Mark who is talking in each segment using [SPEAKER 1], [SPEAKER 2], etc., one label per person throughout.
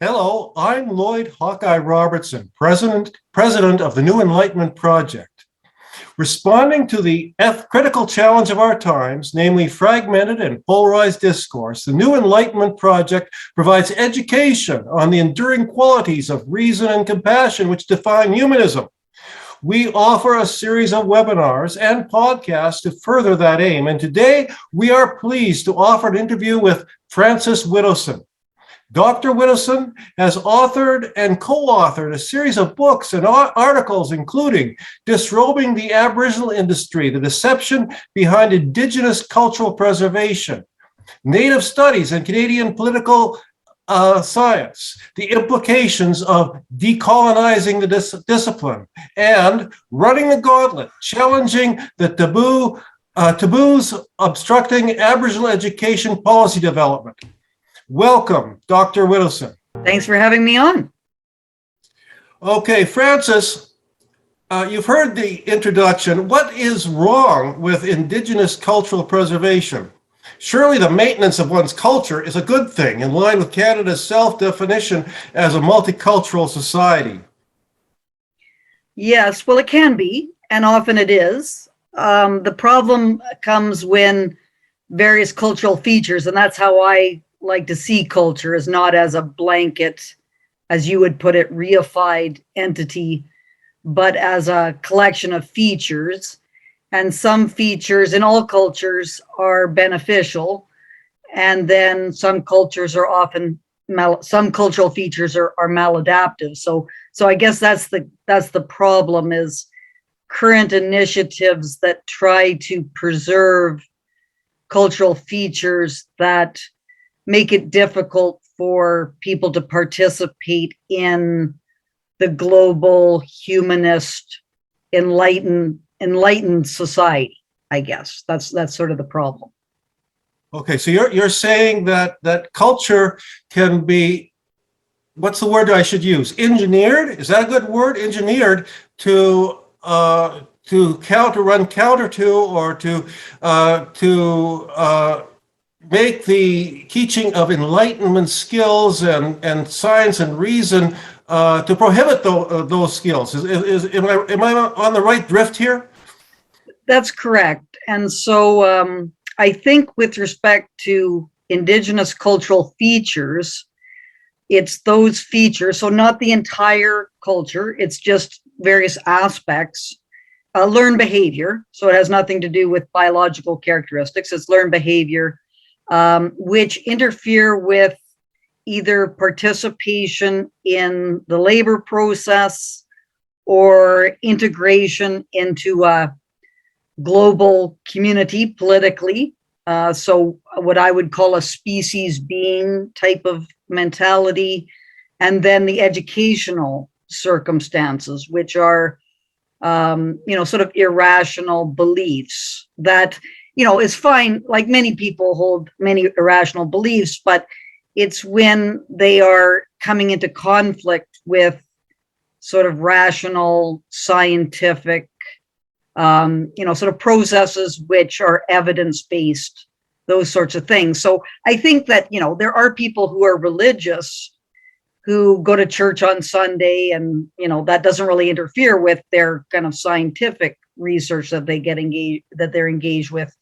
[SPEAKER 1] Hello, I'm Lloyd Hawkeye Robertson, President of the New-enlightenment Project. Responding to the critical challenge of our times, namely fragmented and polarized discourse, the New-enlightenment Project provides education on the enduring qualities of reason and compassion which define humanism. We offer a series of webinars and podcasts to further that aim, and today we are pleased to offer an interview with Frances Widdowson. Dr. Widdowson has authored and co-authored a series of books and articles, including Disrobing the Aboriginal Industry, the Deception Behind Indigenous Cultural Preservation, Native Studies and Canadian Political Science, the Implications of Decolonizing the Discipline, and Running the Gauntlet, Challenging the Taboos Obstructing Aboriginal Education Policy Development. Welcome, Dr. Widdowson.
[SPEAKER 2] Thanks for having me on.
[SPEAKER 1] Okay, Frances, you've heard the introduction. What is wrong with Indigenous cultural preservation? Surely the maintenance of one's culture is a good thing, in line with Canada's self-definition as a multicultural society.
[SPEAKER 2] Yes, well, it can be, and often it is. The problem comes when various cultural features, and that's how I like to see culture, is not as a blanket, as you would put it, reified entity, but as a collection of features. And some features in all cultures are beneficial, and then some cultures are often some cultural features are maladaptive. So I guess that's the problem, is current initiatives that try to preserve cultural features that make it difficult for people to participate in the global humanist enlightened society. I guess that's sort of the problem.
[SPEAKER 1] Okay, so you're saying that culture can be, what's the word I should use? Engineered? Is that a good word? Engineered to run counter to, or to make the teaching of enlightenment skills and science and reason to prohibit those skills. Am I on the right drift here?
[SPEAKER 2] That's correct. And so I think with respect to Indigenous cultural features, it's those features, so not the entire culture, it's just various aspects. Learned behavior, so it has nothing to do with biological characteristics, it's learned behavior, which interfere with either participation in the labor process or integration into a global community politically. So what I would call a species being type of mentality. And then the educational circumstances, which are, sort of irrational beliefs that, is fine. Like, many people hold many irrational beliefs, but it's when they are coming into conflict with sort of rational, scientific, sort of processes which are evidence-based, those sorts of things. So I think that, there are people who are religious who go to church on Sunday, and, that doesn't really interfere with their kind of scientific research that they're engaged with.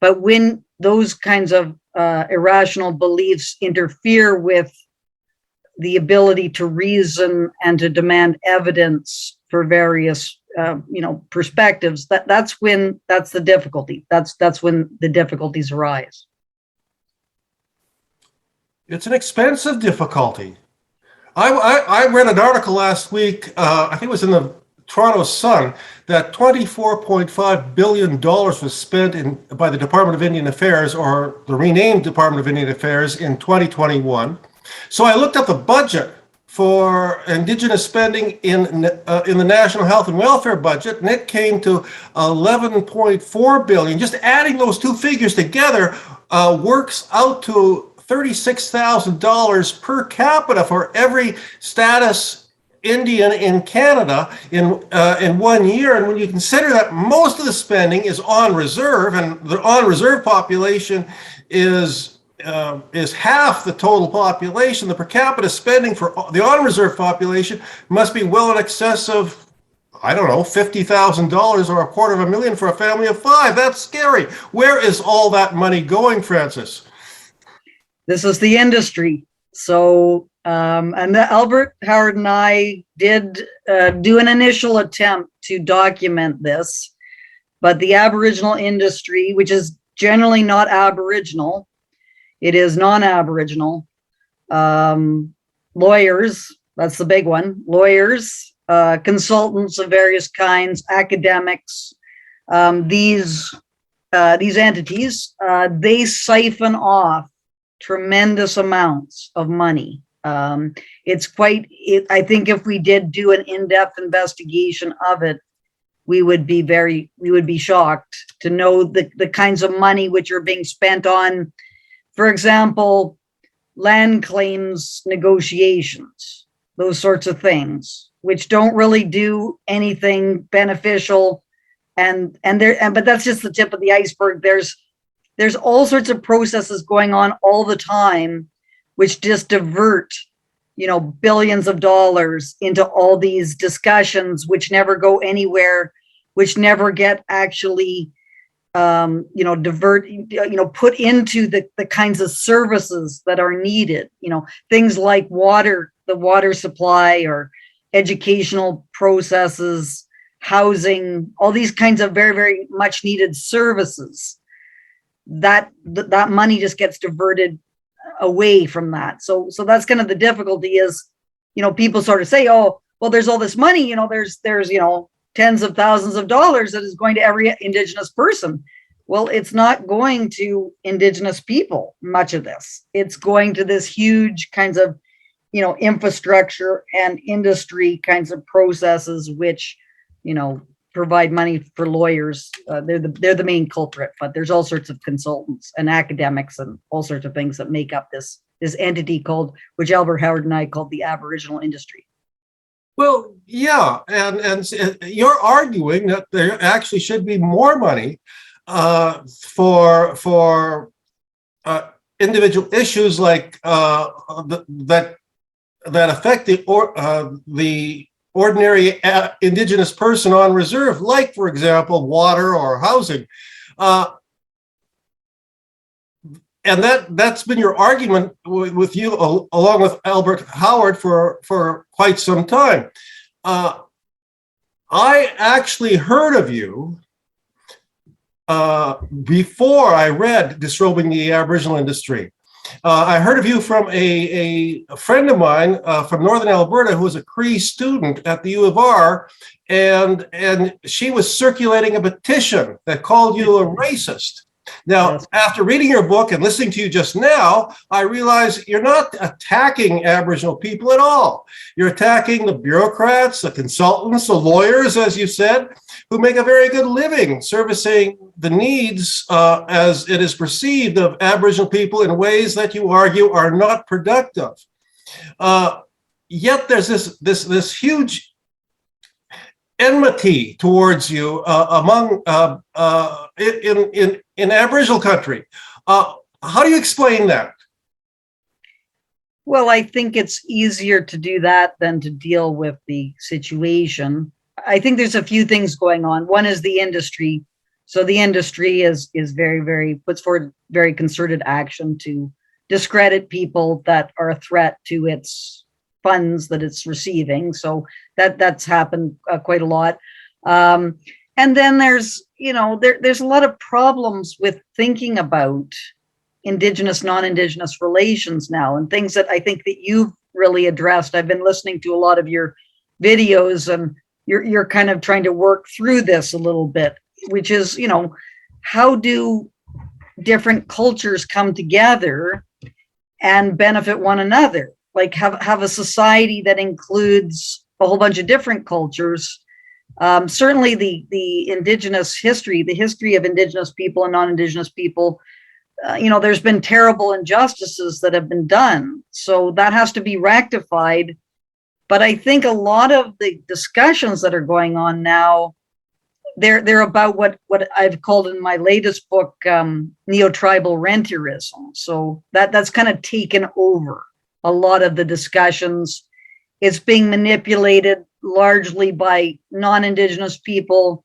[SPEAKER 2] But when those kinds of irrational beliefs interfere with the ability to reason and to demand evidence for various, perspectives, that's the difficulty. That's when the difficulties arise.
[SPEAKER 1] It's an expensive difficulty. I read an article last week, I think it was in the Toronto Sun, that $24.5 billion was spent by the Department of Indian Affairs, or the renamed Department of Indian Affairs, in 2021. So I looked up the budget for Indigenous spending in the National Health and Welfare budget, and it came to $11.4 billion. Just adding those two figures together works out to $36,000 per capita for every status Indian in Canada in 1 year. And when you consider that most of the spending is on reserve, and the on reserve population is is half the total population, the per capita spending for the on-reserve population must be well in excess of, I don't know, $50,000 or $250,000 for a family of 5. That's scary. Where is all that money going, Francis?
[SPEAKER 2] This is the industry. So, and Albert, Howard, and I did do an initial attempt to document this, but the Aboriginal industry, which is generally not Aboriginal, it is non-Aboriginal. Lawyers, that's the big one. Lawyers, consultants of various kinds, academics, these entities, they siphon off tremendous amounts of money. It's quite, I think if we did do an in-depth investigation of it, we would be shocked to know the kinds of money which are being spent on, for example, land claims negotiations, those sorts of things, which don't really do anything beneficial. But that's just the tip of the iceberg. There's all sorts of processes going on all the time, which just divert, billions of dollars into all these discussions, which never go anywhere, which never get actually, put into the kinds of services that are needed, things like water, the water supply, or educational processes, housing, all these kinds of very, very much needed services. That money just gets diverted away from that. So that's kind of the difficulty is, people sort of say, oh, well, there's all this money, there's tens of thousands of dollars that is going to every Indigenous person. Well, it's not going to Indigenous people, much of this. It's going to this huge kinds of, infrastructure and industry kinds of processes, which, provide money for lawyers. They're the main culprit, but there's all sorts of consultants and academics and all sorts of things that make up this entity which Albert Howard and I called the Aboriginal industry.
[SPEAKER 1] Well, yeah, and you're arguing that there actually should be more money for individual issues like that affect the ordinary Indigenous person on reserve, like, for example, water or housing. And that's been your argument with you, along with Albert Howard, for quite some time. I actually heard of you before I read Disrobing the Aboriginal Industry. I heard of you from a friend of mine from Northern Alberta who was a Cree student at the U of R, and she was circulating a petition that called you a racist. Now, yes. After reading your book and listening to you just now, I realize you're not attacking Aboriginal people at all. You're attacking the bureaucrats, the consultants, the lawyers, as you said, who make a very good living servicing the needs, as it is perceived, of Aboriginal people in ways that you argue are not productive. Yet there's this huge enmity towards you among in Aboriginal country. How do you explain that?
[SPEAKER 2] Well, I think it's easier to do that than to deal with the situation. I think there's a few things going on. One is the industry. So the industry is very, very, puts forward very concerted action to discredit people that are a threat to its funds that it's receiving. So that's happened quite a lot. And then there's, there's a lot of problems with thinking about Indigenous, non-Indigenous relations now, and things that I think that you've really addressed. I've been listening to a lot of your videos, and you're kind of trying to work through this a little bit, which is, how do different cultures come together and benefit one another? Like have a society that includes a whole bunch of different cultures. Certainly the Indigenous history, the history of Indigenous people and non-Indigenous people, there's been terrible injustices that have been done. So that has to be rectified. But I think a lot of the discussions that are going on now, they're about what I've called in my latest book, neotribal rentierism. So that's kind of taken over a lot of the discussions. It's being manipulated largely by non-Indigenous people,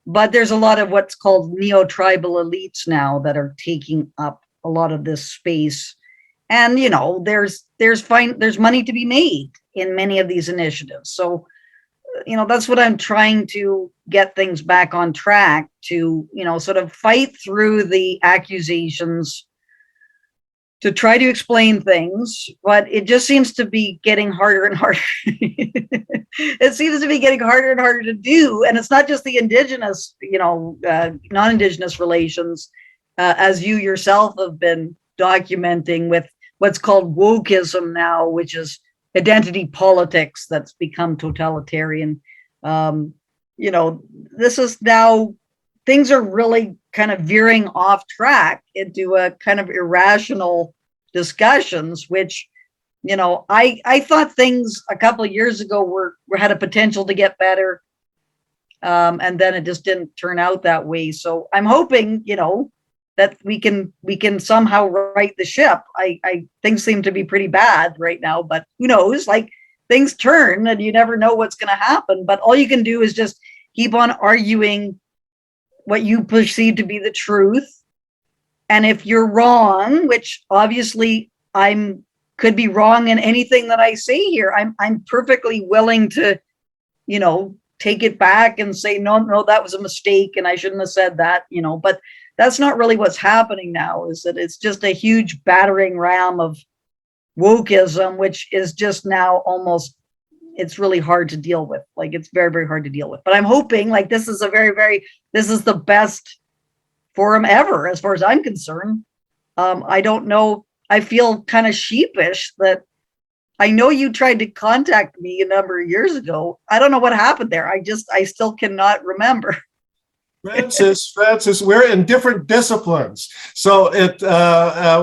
[SPEAKER 2] but there's a lot of what's called neotribal elites now that are taking up a lot of this space. And you know, there's money to be made in many of these initiatives. So you know, that's what I'm trying to get things back on track, to, you know, sort of fight through the accusations, to try to explain things, but it just seems to be getting harder and harder. It seems to be getting harder and harder to do. And it's not just the Indigenous, you know, non-Indigenous relations, as you yourself have been documenting with what's called Wokism now, which is identity politics that's become totalitarian. You know, this is now, things are really kind of veering off track into a kind of irrational discussions, which, you know, I thought things a couple of years ago were had a potential to get better. And then it just didn't turn out that way. So I'm hoping, you know, that we can somehow right the ship. I things seem to be pretty bad right now, but who knows? Like, things turn and you never know what's going to happen. But all you can do is just keep on arguing what you perceive to be the truth. And if you're wrong, which obviously could be wrong in anything that I say here, I'm perfectly willing to, you know, take it back and say, no, that was a mistake and I shouldn't have said that, you know. But that's not really what's happening now, is that it's just a huge battering ram of wokeism, which is just now almost, it's really hard to deal with. Like, it's very, very hard to deal with. But I'm hoping, like, this is this is the best forum ever, as far as I'm concerned. I don't know. I feel kind of sheepish that I know you tried to contact me a number of years ago. I don't know what happened there. I still cannot remember.
[SPEAKER 1] Francis, we're in different disciplines, so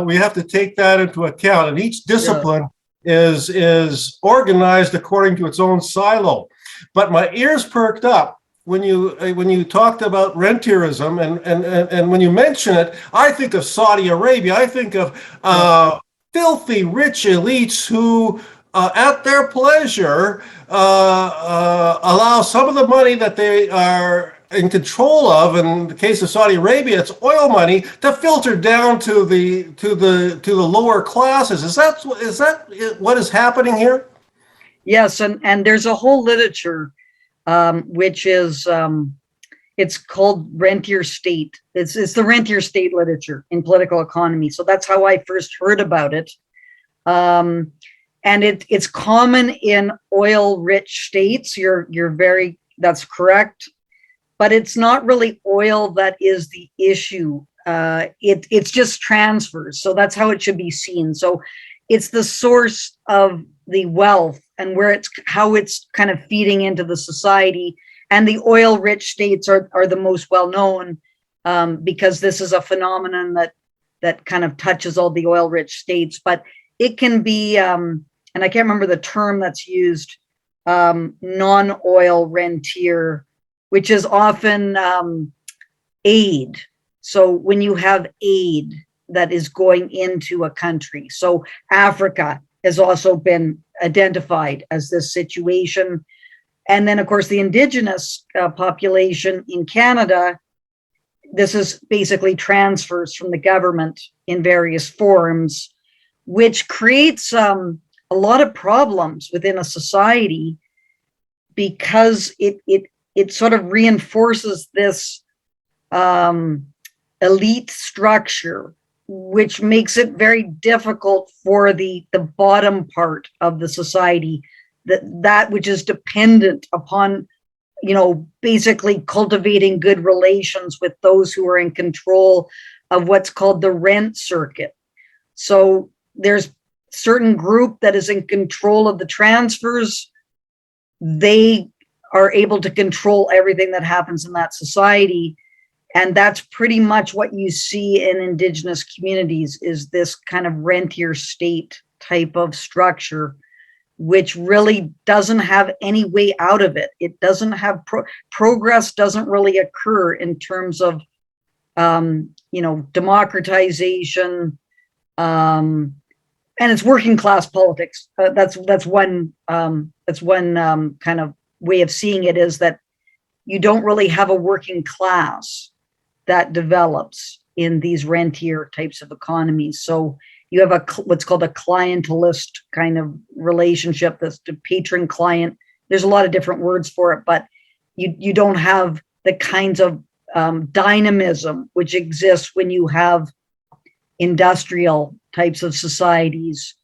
[SPEAKER 1] we have to take that into account. And each discipline is organized according to its own silo. But my ears perked up when you talked about rentierism, and when you mention it, I think of Saudi Arabia. I think of filthy rich elites who, at their pleasure, allow some of the money that they are in control of, in the case of Saudi Arabia, it's oil money, to filter down to the lower classes. Is that what is happening here?
[SPEAKER 2] Yes, and there's a whole literature, which is it's called rentier state. It's the rentier state literature in political economy. So that's how I first heard about it. And it's common in oil-rich states. That's correct. But it's not really oil that is the issue. It's just transfers. So that's how it should be seen. So it's the source of the wealth and how it's kind of feeding into the society. And the oil-rich states are the most well-known, because this is a phenomenon that kind of touches all the oil-rich states. But it can be, and I can't remember the term that's used, non-oil rentier, which is often aid. So when you have aid that is going into a country. So Africa has also been identified as this situation. And then, of course, the Indigenous population in Canada, this is basically transfers from the government in various forms, which creates a lot of problems within a society, because it sort of reinforces this elite structure, which makes it very difficult for the bottom part of the society, that which is dependent upon, you know, basically cultivating good relations with those who are in control of what's called the rent circuit. So there's certain group that is in control of the transfers. They are able to control everything that happens in that society. And that's pretty much what you see in Indigenous communities, is this kind of rentier state type of structure, which really doesn't have any way out of it. It doesn't have progress doesn't really occur in terms of, democratization, and it's working class politics. That's one kind of way of seeing it, is that you don't really have a working class that develops in these rentier types of economies. So you have what's called a clientelist kind of relationship, that's the patron client. There's a lot of different words for it, but you don't have the kinds of dynamism which exists when you have industrial types of societies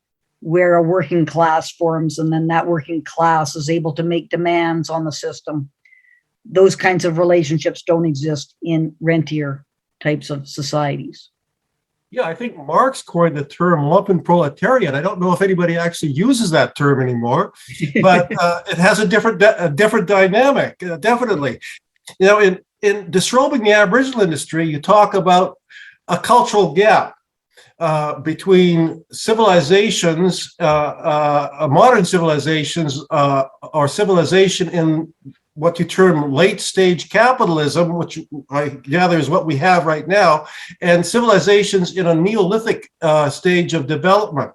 [SPEAKER 2] where a working class forms, and then that working class is able to make demands on the system. Those kinds of relationships don't exist in rentier types of societies.
[SPEAKER 1] Yeah, I think Marx coined the term lumpenproletariat. I don't know if anybody actually uses that term anymore, but it has a different dynamic, definitely. In disrobing the Aboriginal industry, you talk about a cultural gap between civilizations, modern civilizations, or civilization in what you term late stage capitalism, which I gather is what we have right now, and civilizations in a Neolithic stage of development.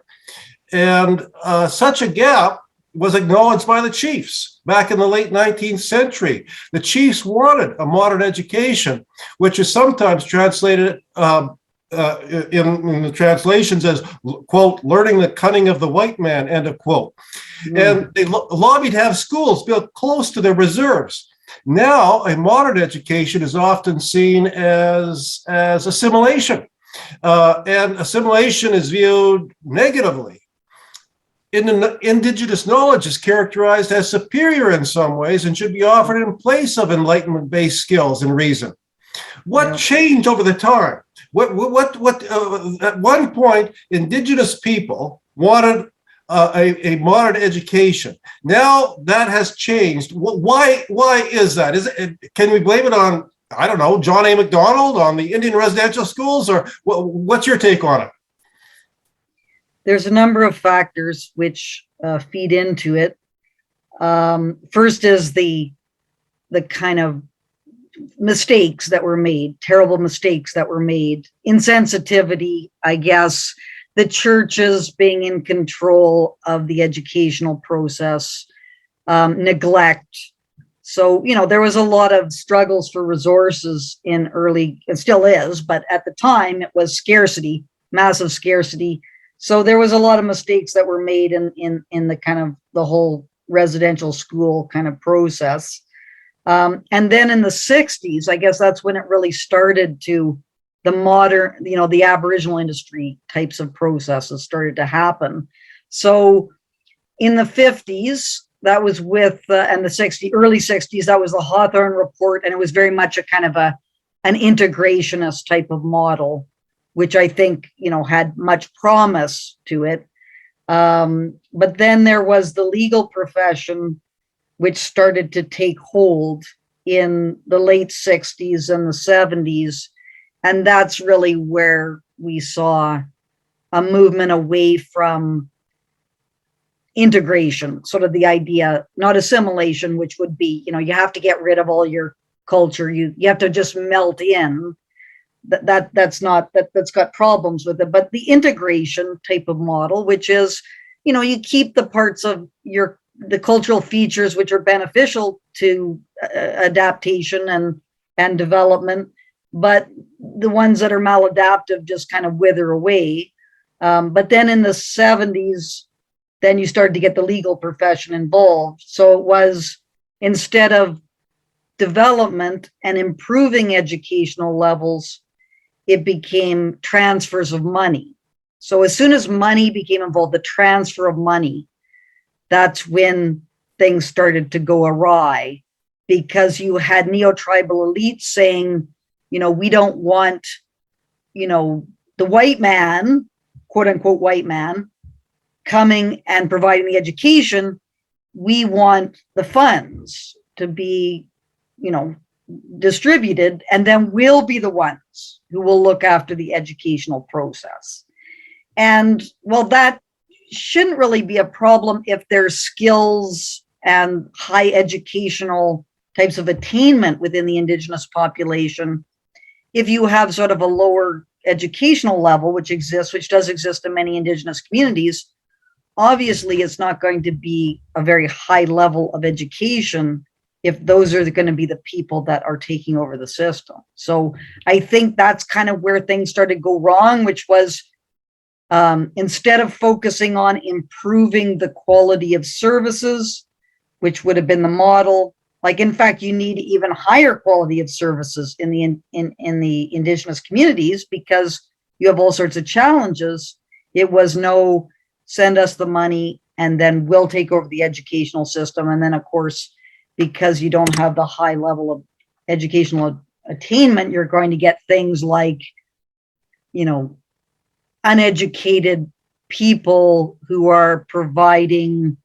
[SPEAKER 1] And such a gap was acknowledged by the chiefs back in the late 19th century. The chiefs wanted a modern education, which is sometimes translated in the translations as, quote, learning the cunning of the white man, end of quote. And they lobbied to have schools built close to their reserves. Now, a modern education is often seen as assimilation, and assimilation is viewed negatively. Indigenous knowledge is characterized as superior in some ways and should be offered in place of Enlightenment-based skills and reason. What changed over the time? At one point, Indigenous people wanted a modern education. Now that has changed. Why is that? Can we blame it on, I don't know, John A. Macdonald, on the Indian residential schools, or what's your take on it?
[SPEAKER 2] There's a number of factors which feed into it. First is the kind of mistakes that were made, terrible mistakes that were made, insensitivity, I guess, the churches being in control of the educational process, neglect. So, there was a lot of struggles for resources in early, it still is, but at the time it was scarcity, massive scarcity. So there was a lot of mistakes that were made in the kind of the whole residential school kind of process. And then in the 60s, I guess that's when it really started to, the modern, the Aboriginal industry types of processes started to happen. So in the 50s, that was with, and the early 60s, that was the Hawthorne Report, and it was very much a kind of an integrationist type of model, which I think, had much promise to it. But then there was the legal profession, which started to take hold in the late 60s and the 70s. And that's really where we saw a movement away from integration, sort of the idea, not assimilation, which would be, you have to get rid of all your culture. You have to just melt in. That's got problems with it. But the integration type of model, which is, you keep the parts of the cultural features which are beneficial to adaptation and development, but the ones that are maladaptive just kind of wither away. But then in the 70s, then you started to get the legal profession involved. So it was, instead of development and improving educational levels, it became transfers of money. So as soon as money became involved, the transfer of money, that's when things started to go awry, because you had neotribal elites saying, we don't want, the white man, quote unquote white man, coming and providing the education. We want the funds to be, distributed, and then we'll be the ones who will look after the educational process. And well, that shouldn't really be a problem if there's skills and high educational types of attainment within the Indigenous population. If you have sort of a lower educational level, which does exist in many Indigenous communities, obviously it's not going to be a very high level of education if those are going to be the people that are taking over the system. So I think that's kind of where things started to go wrong, which was instead of focusing on improving the quality of services, which would have been the model, like in fact, you need even higher quality of services in the Indigenous communities because you have all sorts of challenges. It was no, send us the money and then we'll take over the educational system. And then of course, because you don't have the high level of educational attainment, you're going to get things like, uneducated people who are providing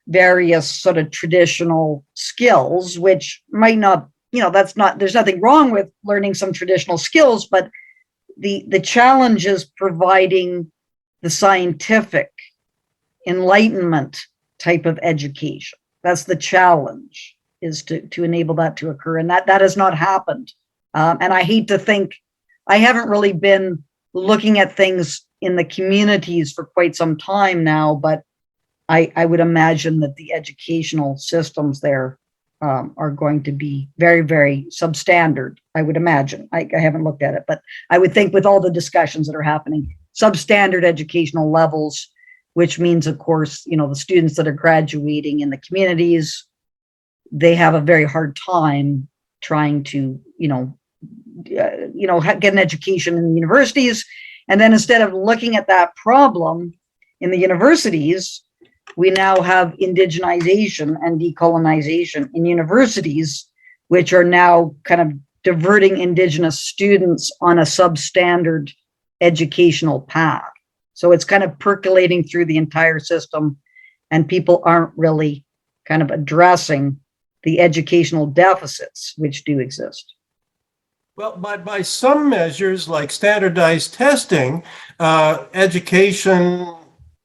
[SPEAKER 2] various sort of traditional skills, which might not, there's nothing wrong with learning some traditional skills, but the challenge is providing the scientific enlightenment type of education. That's the challenge, is to enable that to occur. And that has not happened. And I hate to think, I haven't really been looking at things in the communities for quite some time now, but I would imagine that the educational systems there are going to be very, very substandard, I would imagine. I haven't looked at it, but I would think with all the discussions that are happening, substandard educational levels, which means, of course, the students that are graduating in the communities, they have a very hard time trying to, get an education in the universities. And then instead of looking at that problem in the universities, we now have indigenization and decolonization in universities, which are now kind of diverting Indigenous students on a substandard educational path. So it's kind of percolating through the entire system, and people aren't really kind of addressing the educational deficits which do exist.
[SPEAKER 1] Well, by some measures, like standardized testing, education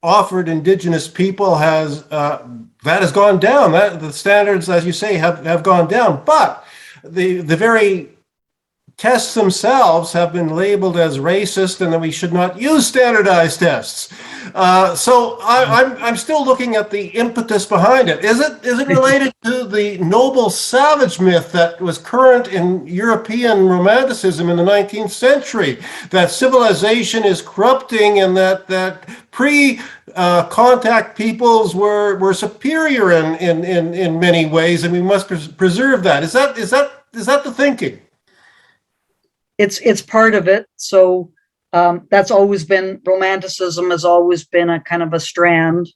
[SPEAKER 1] offered Indigenous people has gone down. The standards, as you say, have gone down. But the very tests themselves have been labeled as racist, and that we should not use standardized tests. So I'm still looking at the impetus behind it. Is it related to the noble savage myth that was current in European Romanticism in the 19th century, that civilization is corrupting and that pre-contact peoples were superior in many ways, and we must preserve that? Is that the thinking?
[SPEAKER 2] It's part of it. So that's always been, Romanticism has always been a kind of a strand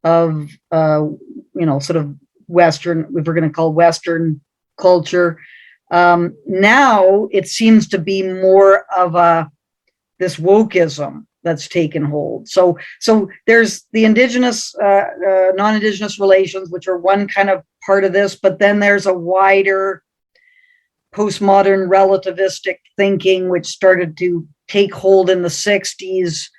[SPEAKER 2] of, sort of Western, if we're going to call Western culture. Now it seems to be more of this Wokism that's taken hold. So there's the Indigenous, non-Indigenous relations, which are one kind of part of this, but then there's a wider postmodern relativistic thinking, which started to take hold in the 60s,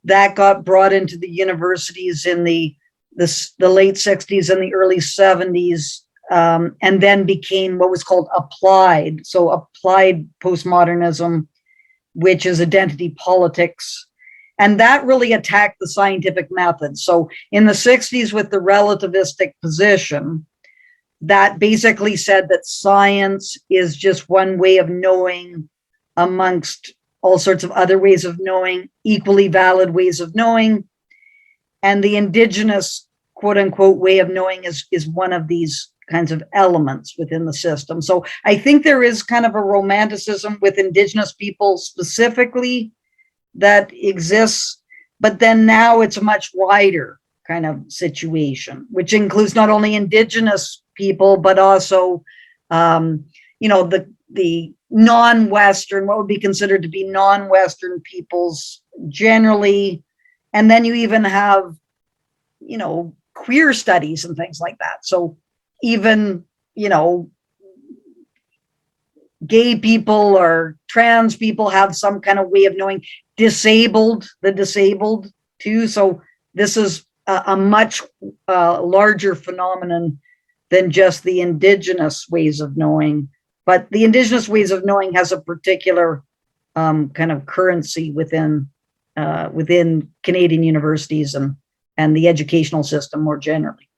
[SPEAKER 2] that got brought into the universities in the late 60s and the early 70s, and then became what was called applied. So applied postmodernism, which is identity politics. And that really attacked the scientific method. So in the 60s, with the relativistic position, that basically said that science is just one way of knowing amongst all sorts of other ways of knowing, equally valid ways of knowing. And the Indigenous, quote unquote, way of knowing is one of these kinds of elements within the system. So I think there is kind of a romanticism with Indigenous people specifically that exists, but then now it's a much wider kind of situation, which includes not only Indigenous people, but also, the non-Western, what would be considered to be non-Western peoples generally. And then you even have, queer studies and things like that. So even, gay people or trans people have some kind of way of knowing, the disabled too. So this is a much larger phenomenon than just the Indigenous ways of knowing. But the Indigenous ways of knowing has a particular kind of currency within Canadian universities and the educational system more generally.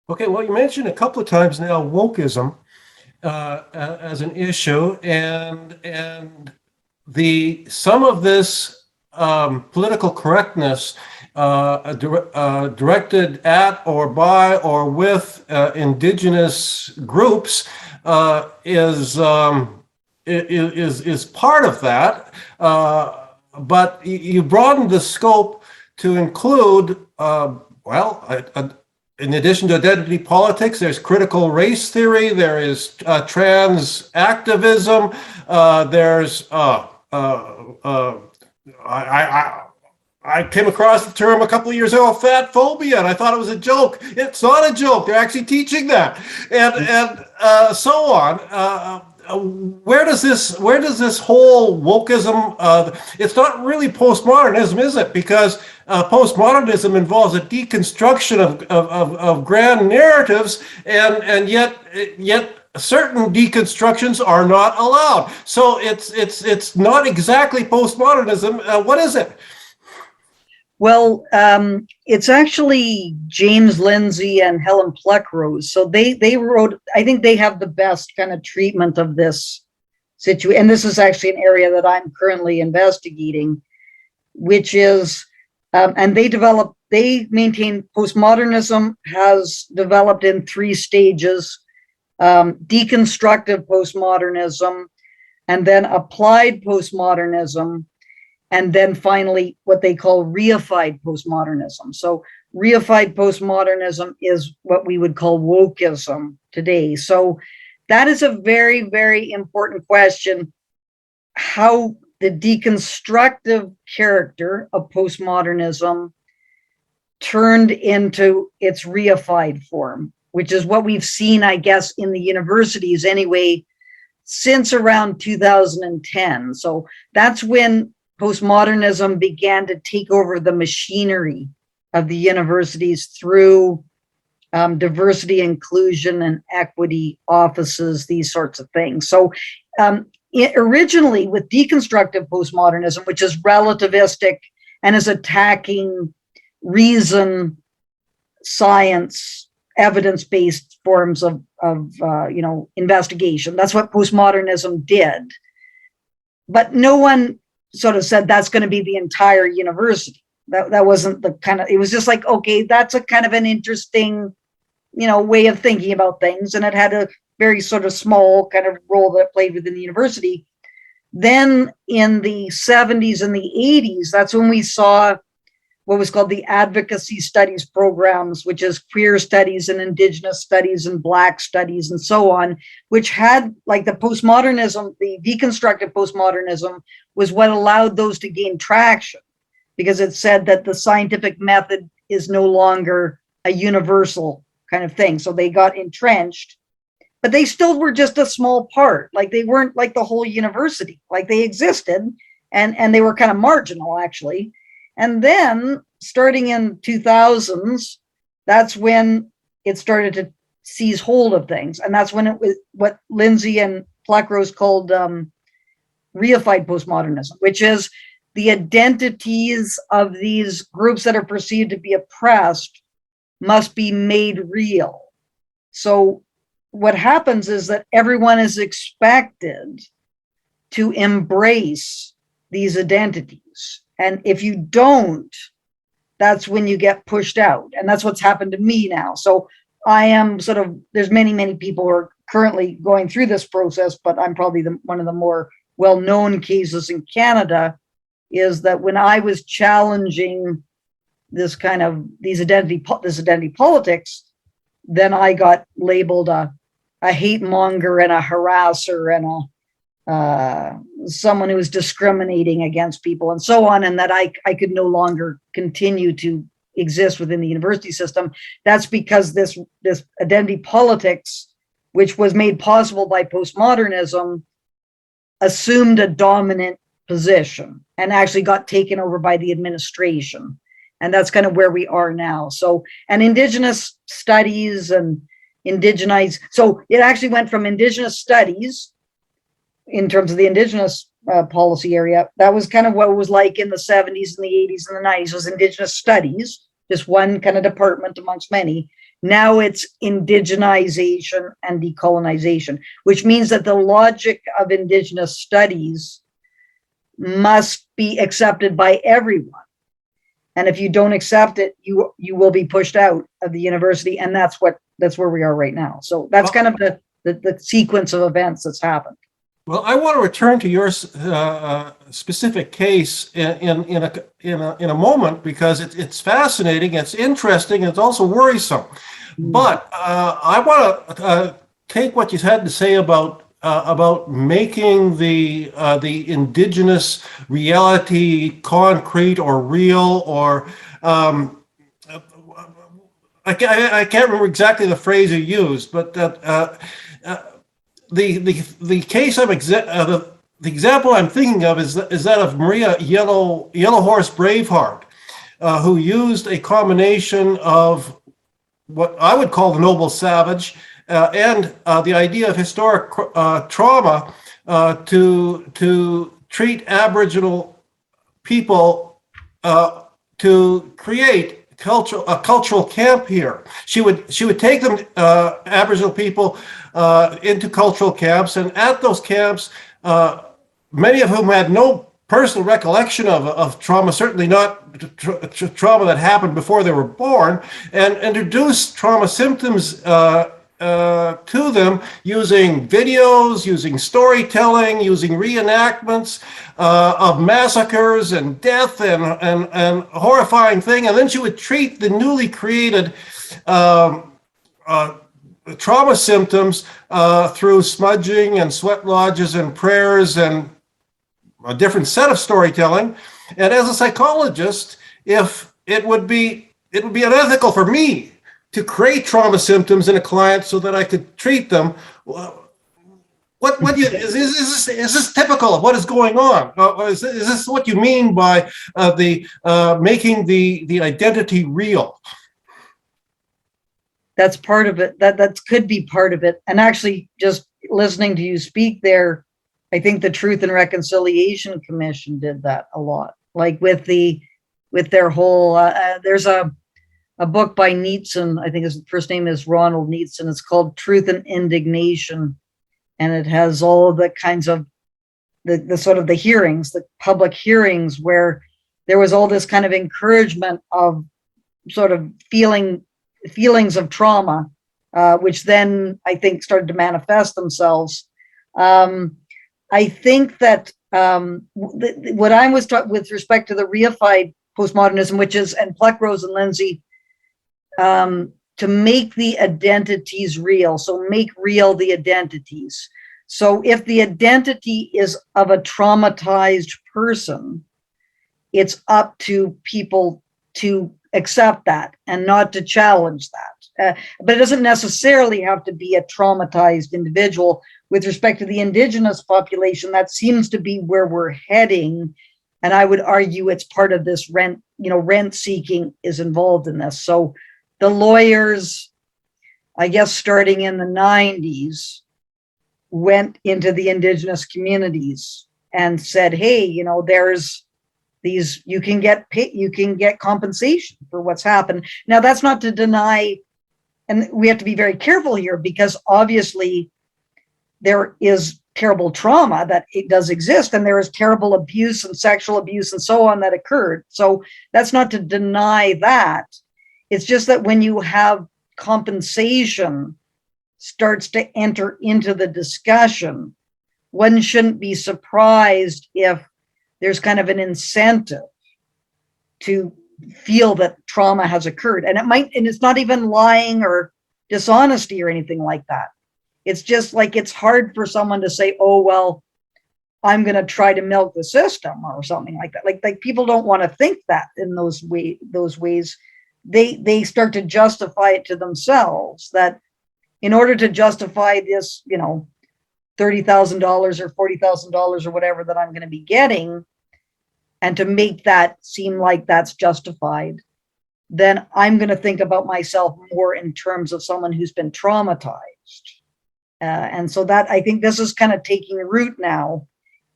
[SPEAKER 1] Okay, well, you mentioned a couple of times now wokism as an issue, and some of this political correctness directed at or by or with Indigenous groups is part of that, but you broadened the scope to include, in addition to identity politics, there's critical race theory, there is trans activism, there's I came across the term a couple of years ago, fat phobia, and I thought it was a joke. It's not a joke. They're actually teaching that, and so on. Where does this whole wokism? It's not really postmodernism, is it? Because postmodernism involves a deconstruction of grand narratives, and yet certain deconstructions are not allowed. So it's not exactly postmodernism. What is it?
[SPEAKER 2] Well, it's actually James Lindsay and Helen Pluckrose. So they wrote, I think they have the best kind of treatment of this situation. And this is actually an area that I'm currently investigating, which is, and they maintain postmodernism has developed in 3 stages: deconstructive postmodernism, and then applied postmodernism, and then finally what they call reified postmodernism. So reified postmodernism is what we would call wokism today. So that is a very, very important question, how the deconstructive character of postmodernism turned into its reified form, which is what we've seen, I guess, in the universities anyway, since around 2010. So that's when postmodernism began to take over the machinery of the universities through diversity, inclusion, and equity offices, these sorts of things. So originally with deconstructive postmodernism, which is relativistic and is attacking reason, science, evidence-based forms of investigation. That's what postmodernism did. But no one sort of said that's going to be the entire university. That wasn't the kind of, it was just like, okay, that's a kind of an interesting, way of thinking about things. And it had a very sort of small kind of role that it played within the university. Then in the 70s and the 80s, that's when we saw what was called the advocacy studies programs, which is queer studies and Indigenous studies and Black studies and so on, which had like the postmodernism, the deconstructive postmodernism was what allowed those to gain traction, because it said that the scientific method is no longer a universal kind of thing. So they got entrenched, but they still were just a small part. Like they weren't like the whole university, like they existed and they were kind of marginal actually. And then starting in 2000s, that's when it started to seize hold of things. And that's when it was what Lindsay and Pluckrose called reified postmodernism, which is the identities of these groups that are perceived to be oppressed must be made real. So what happens is that everyone is expected to embrace these identities. And if you don't, that's when you get pushed out. And that's what's happened to me now. So I am sort of, there's many, many people who are currently going through this process, but I'm probably one of the more well-known cases in Canada, is that when I was challenging this kind of, this identity politics, then I got labeled a hate monger and a harasser and someone who was discriminating against people and so on, and that I could no longer continue to exist within the university system. That's because this identity politics, which was made possible by postmodernism, assumed a dominant position and actually got taken over by the administration. And that's kind of where we are now. So, and Indigenous studies and indigenize. So it actually went from Indigenous studies in terms of the Indigenous policy area. That was kind of what it was like in the 70s and the 80s and the 90s, was Indigenous studies, just one kind of department amongst many. Now it's indigenization and decolonization, which means that the logic of Indigenous studies must be accepted by everyone. And if you don't accept it, you will be pushed out of the university. And that's where we are right now. So that's kind of the sequence of events that's happened.
[SPEAKER 1] Well, I want to return to your specific case in a moment, because it's fascinating, it's interesting, it's also worrisome. But I want to take what you had to say about making the Indigenous reality concrete or real, or I can't remember exactly the phrase you used, but that. The case the example I'm thinking of is that of Maria Yellow Horse Braveheart, who used a combination of what I would call the noble savage and the idea of historic trauma to treat Aboriginal people to create a cultural camp here. She would take them, Aboriginal people, into cultural camps, and at those camps, many of whom had no personal recollection of trauma, certainly not trauma that happened before they were born, and introduce trauma symptoms to them using videos, using storytelling, using reenactments of massacres and death and horrifying thing. And then she would treat the newly created trauma symptoms through smudging and sweat lodges and prayers and a different set of storytelling. And as a psychologist, if it would be unethical for me to create trauma symptoms in a client so that I could treat them, is this typical of what is going on? Is this what you mean by making the identity real?
[SPEAKER 2] That's part of it. That could be part of it. And actually, just listening to you speak there, I think the Truth and Reconciliation Commission did that a lot. Like with their whole, there's a book by Nietzsche, I think his first name is Ronald Nietzsche, and it's called Truth and Indignation. And it has all of the kinds of the sort of the hearings, the public hearings, where there was all this kind of encouragement of sort of feelings of trauma, which then I think started to manifest themselves. I think that what I was taught with respect to the reified postmodernism, which is, and Pluckrose and Lindsay, to make the identities real. So make real the identities. So if the identity is of a traumatized person, it's up to people to accept that and not to challenge that. But it doesn't necessarily have to be a traumatized individual. With respect to the Indigenous population, that seems to be where we're heading. And I would argue it's part of this rent seeking is involved in this. So the lawyers, I guess, starting in the 90s, went into the Indigenous communities and said, hey, there's these, you can get compensation for what's happened. Now, that's not to deny, and we have to be very careful here, because obviously there is terrible trauma that it does exist, and there is terrible abuse and sexual abuse and so on that occurred. So that's not to deny that. It's just that when you have compensation starts to enter into the discussion, one shouldn't be surprised if there's kind of an incentive to feel that trauma has occurred. And it's not even lying or dishonesty or anything like that. It's just like, it's hard for someone to say, oh, well, I'm going to try to milk the system or something like that. Like people don't want to think that in those ways. They start to justify it to themselves, that in order to justify this, $30,000 or $40,000 or whatever that I'm going to be getting, and to make that seem like that's justified, then I'm going to think about myself more in terms of someone who's been traumatized. And so that, I think this is kind of taking root now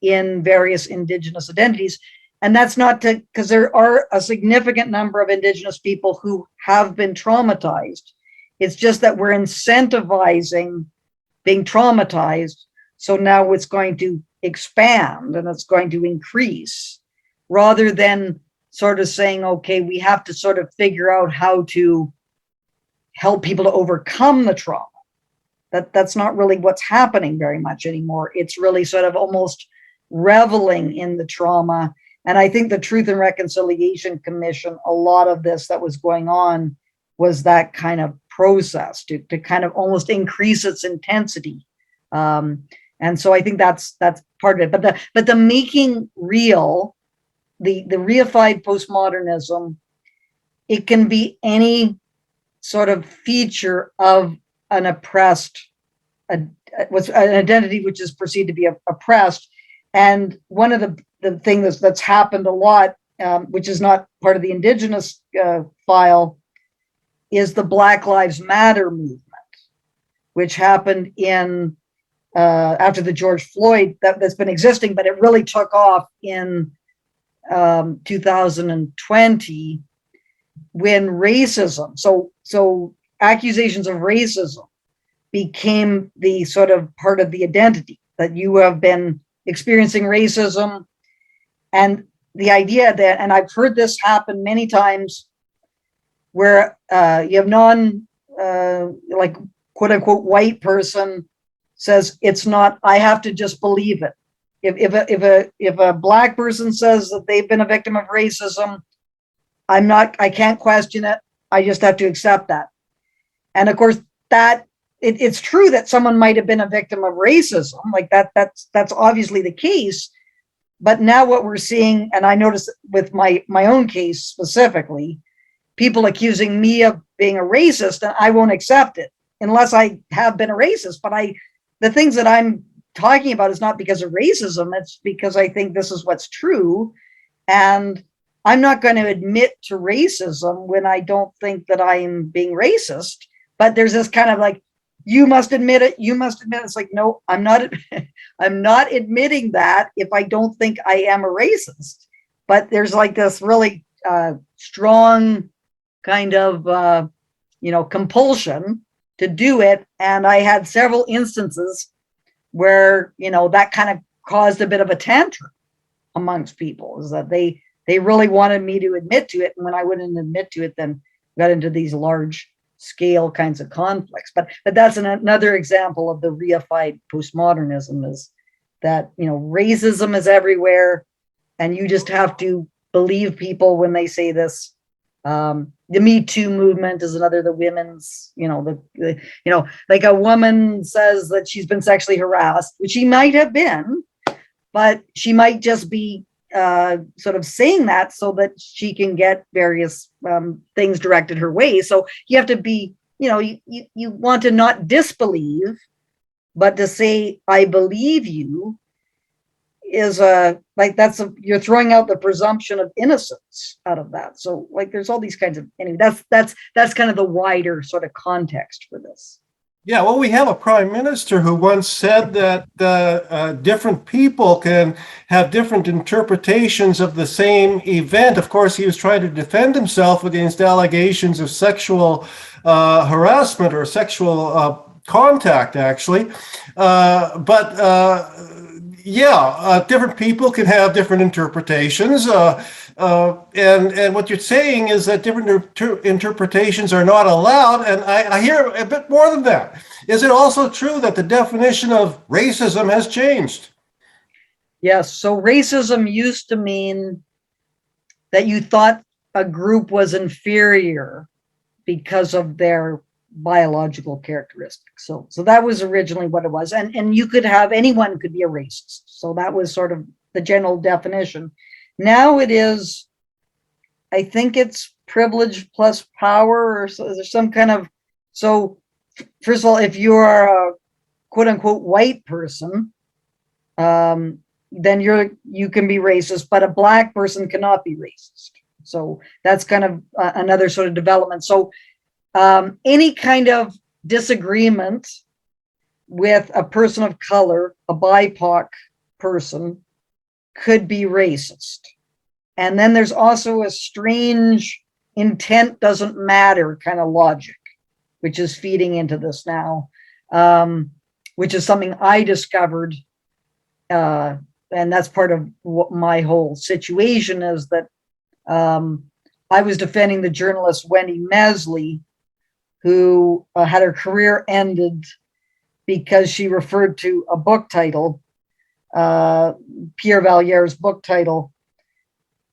[SPEAKER 2] in various Indigenous identities. And that's not to, because there are a significant number of Indigenous people who have been traumatized. It's just that we're incentivizing being traumatized. So now it's going to expand and it's going to increase, rather than sort of saying, okay, we have to sort of figure out how to help people to overcome the trauma. That's not really what's happening very much anymore. It's really sort of almost reveling in the trauma. And I think the Truth and Reconciliation Commission, a lot of this that was going on was that kind of process to kind of almost increase its intensity. And so I think that's part of it. But the making real, the reified postmodernism, it can be any sort of feature of an oppressed, an identity which is perceived to be oppressed. And one of the things that's happened a lot, which is not part of the Indigenous file, is the Black Lives Matter movement, which happened in after the George Floyd, that's been existing, but it really took off in 2020 when racism, so accusations of racism became the sort of part of the identity, that you have been experiencing racism. And the idea that, and I've heard this happen many times, where you have like quote unquote white person says, it's not, I have to just believe it. If a Black person says that they've been a victim of racism, I can't question it. I just have to accept that. And of course, that it's true that someone might have been a victim of racism, like that's obviously the case. But now what we're seeing, and I noticed with my own case specifically, people accusing me of being a racist, and I won't accept it unless I have been a racist. But the things that I'm talking about is not because of racism, it's because I think this is what's true. And I'm not going to admit to racism when I don't think that I'm being racist. But there's this kind of like, you must admit it, you must admit it. It's like, no, I'm not I'm not admitting that if I don't think I am a racist. But there's like this really strong kind of compulsion to do it. And I had several instances where that kind of caused a bit of a tantrum amongst people, is that they really wanted me to admit to it, and when I wouldn't admit to it, then got into these large scale kinds of conflicts. But that's another example of the reified postmodernism, is that racism is everywhere, and you just have to believe people when they say this. The Me Too movement is another. The women's, like a woman says that she's been sexually harassed, which she might have been, but she might just be sort of saying that so that she can get various things directed her way. So you have to be, you want to not disbelieve, but to say, I believe you, is you're throwing out the presumption of innocence out of that. So like there's all these kinds of, anyway, that's kind of the wider sort of context for this.
[SPEAKER 1] Yeah, well, we have a prime minister who once said that different people can have different interpretations of the same event. Of course, he was trying to defend himself against allegations of sexual harassment or sexual contact, actually. Different people can have different interpretations. And what you're saying is that different interpretations are not allowed. And I hear a bit more than that. Is it also true that the definition of racism has changed?
[SPEAKER 2] Yes. So racism used to mean that you thought a group was inferior because of their biological characteristics. So that was originally what it was. And you could have, anyone could be a racist. So that was sort of the general definition. Now it is, I think it's privilege plus power, or so there's some kind of, so first of all, if you are a quote unquote white person, then you can be racist, but a Black person cannot be racist. So that's kind of another sort of development. So any kind of disagreement with a person of color, a BIPOC person, could be racist. And then there's also a strange intent doesn't matter kind of logic, which is feeding into this now, which is something I discovered. And that's part of what my whole situation is, that I was defending the journalist Wendy Mesley, who had her career ended because she referred to a book title, Pierre Valiere's book title.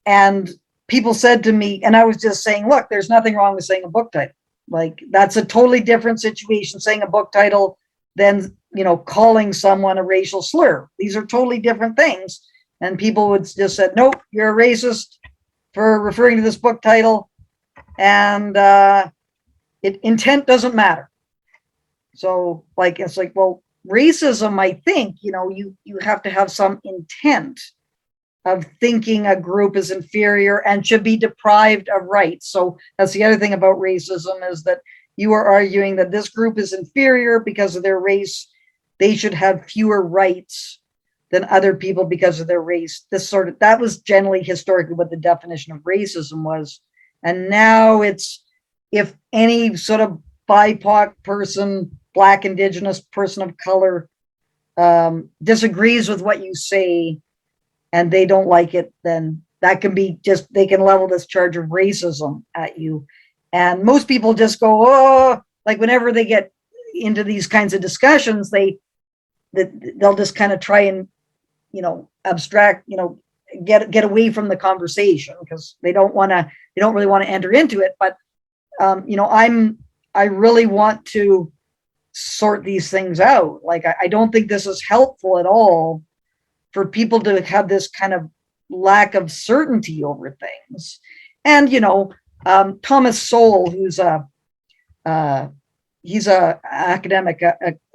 [SPEAKER 2] And people said to me, and I was just saying, look, there's nothing wrong with saying a book title. Like, that's a totally different situation, saying a book title, than, calling someone a racial slur. These are totally different things. And people would just say, nope, you're a racist for referring to this book title. And intent doesn't matter. So it's like, well, racism, I think, you have to have some intent of thinking a group is inferior and should be deprived of rights. So that's the other thing about racism, is that you are arguing that this group is inferior because of their race. They should have fewer rights than other people because of their race. That was generally historically what the definition of racism was. And now it's, if any sort of BIPOC person, Black, Indigenous, person of color, disagrees with what you say and they don't like it, then that can be just, they can level this charge of racism at you. And most people just go, oh, like whenever they get into these kinds of discussions, they'll just kind of try and, abstract, get away from the conversation, because they don't really want to enter into it. But, I really want to sort these things out. Like, I don't think this is helpful at all for people to have this kind of lack of certainty over things. And, Thomas Sowell, who's he's a academic,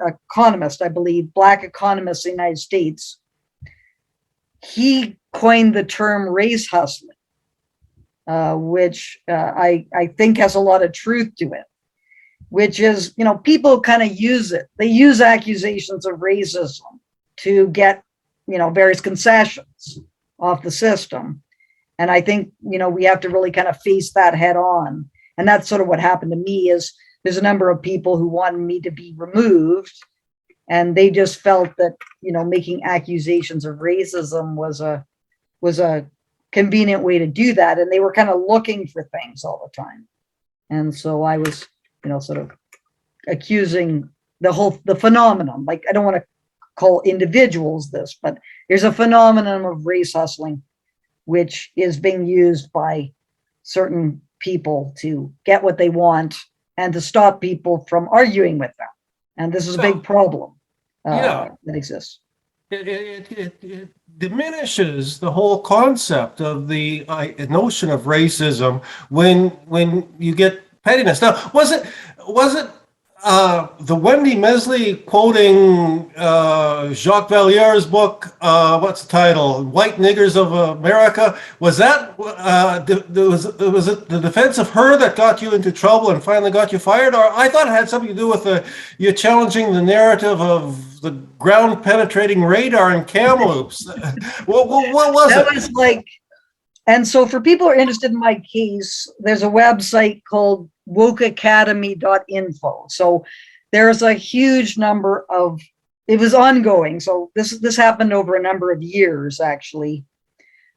[SPEAKER 2] economist, I believe, Black economist in the United States. He coined the term race hustling, which I think has a lot of truth to it, which is, people kind of use it. They use accusations of racism to get, various concessions off the system. And I think, we have to really kind of face that head on. And that's sort of what happened to me. Is there's a number of people who wanted me to be removed, and they just felt that, making accusations of racism was a convenient way to do that. And they were kind of looking for things all the time. And so I was, sort of accusing the phenomenon. Like, I don't want to call individuals this, but there's a phenomenon of race hustling, which is being used by certain people to get what they want and to stop people from arguing with them. And this is a big problem that exists.
[SPEAKER 1] It diminishes the whole concept of the notion of racism when you get pettiness. Now, was it the Wendy Mesley quoting Jacques Valiere's book? What's the title? White Niggers of America. Was that was it the defense of her that got you into trouble and finally got you fired? Or I thought it had something to do with you challenging the narrative of the ground penetrating radar in Kamloops. what was it?
[SPEAKER 2] That was like. And so for people who are interested in my case, there's a website called wokacademy.info. So there's a huge number of, it was ongoing. So this happened over a number of years, actually.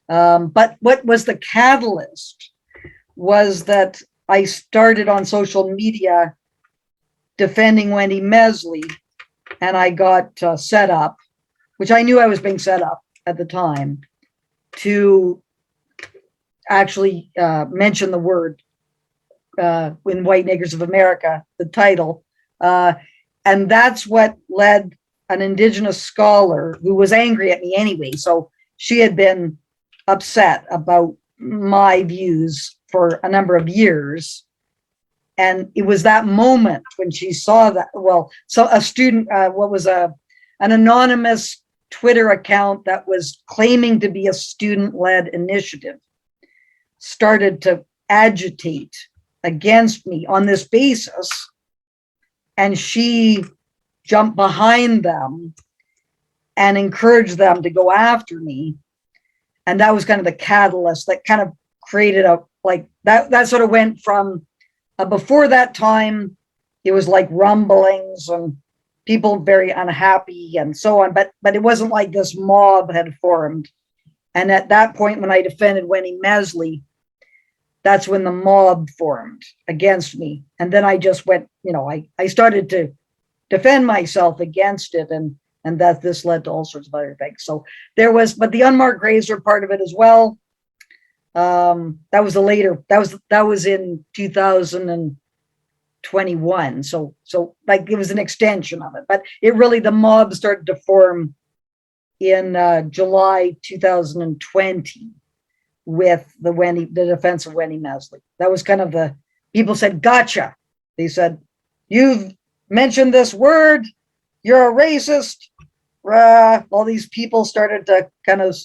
[SPEAKER 2] But what was the catalyst was that I started on social media defending Wendy Mesley, and I got set up, which I knew I was being set up at the time, to actually mention the word in White Niggers of America, the title. And that's what led an Indigenous scholar who was angry at me anyway. So she had been upset about my views for a number of years. And it was that moment when she saw that, well, so a student, an anonymous Twitter account that was claiming to be a student-led initiative started to agitate against me on this basis, and she jumped behind them and encouraged them to go after me. And that was kind of the catalyst that kind of created a, like, that sort of went from, before that time, it was like rumblings and people very unhappy and so on, but it wasn't like this mob had formed. And at that point, when I defended Winnie Mesley, that's when the mob formed against me. And then I just went, I started to defend myself against it, and that this led to all sorts of other things. So there was, but the unmarked graves are part of it as well. That was a later, that was in 2021. So like it was an extension of it, but it really, the mob started to form in July 2020 with the defense of Winnie Mesley. That was kind of the, people said, gotcha. They said, you've mentioned this word, you're a racist. All these people started to kind of,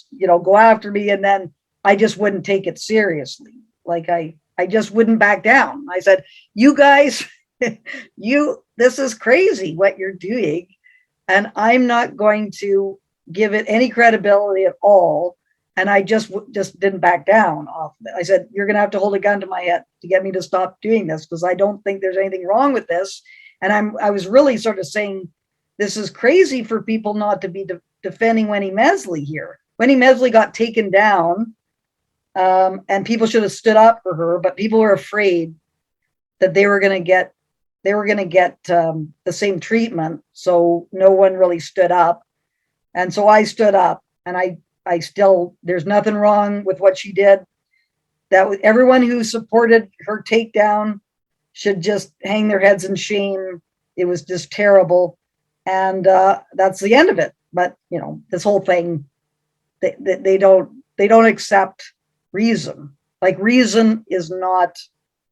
[SPEAKER 2] go after me, and then I just wouldn't take it seriously. Like I just wouldn't back down. I said, you guys, this is crazy what you're doing, and I'm not going to give it any credibility at all. And I just didn't back down off of it. I said, you're going to have to hold a gun to my head to get me to stop doing this, because I don't think there's anything wrong with this. And I was really sort of saying, this is crazy for people not to be defending Winnie Mesley here. Winnie Mesley got taken down, and people should have stood up for her, but people were afraid that they were going to get the same treatment. So no one really stood up. And so I stood up, and I still, there's nothing wrong with what she did. Everyone who supported her takedown should just hang their heads in shame. It was just terrible. And that's the end of it. But, this whole thing, they don't accept reason. Like, reason is not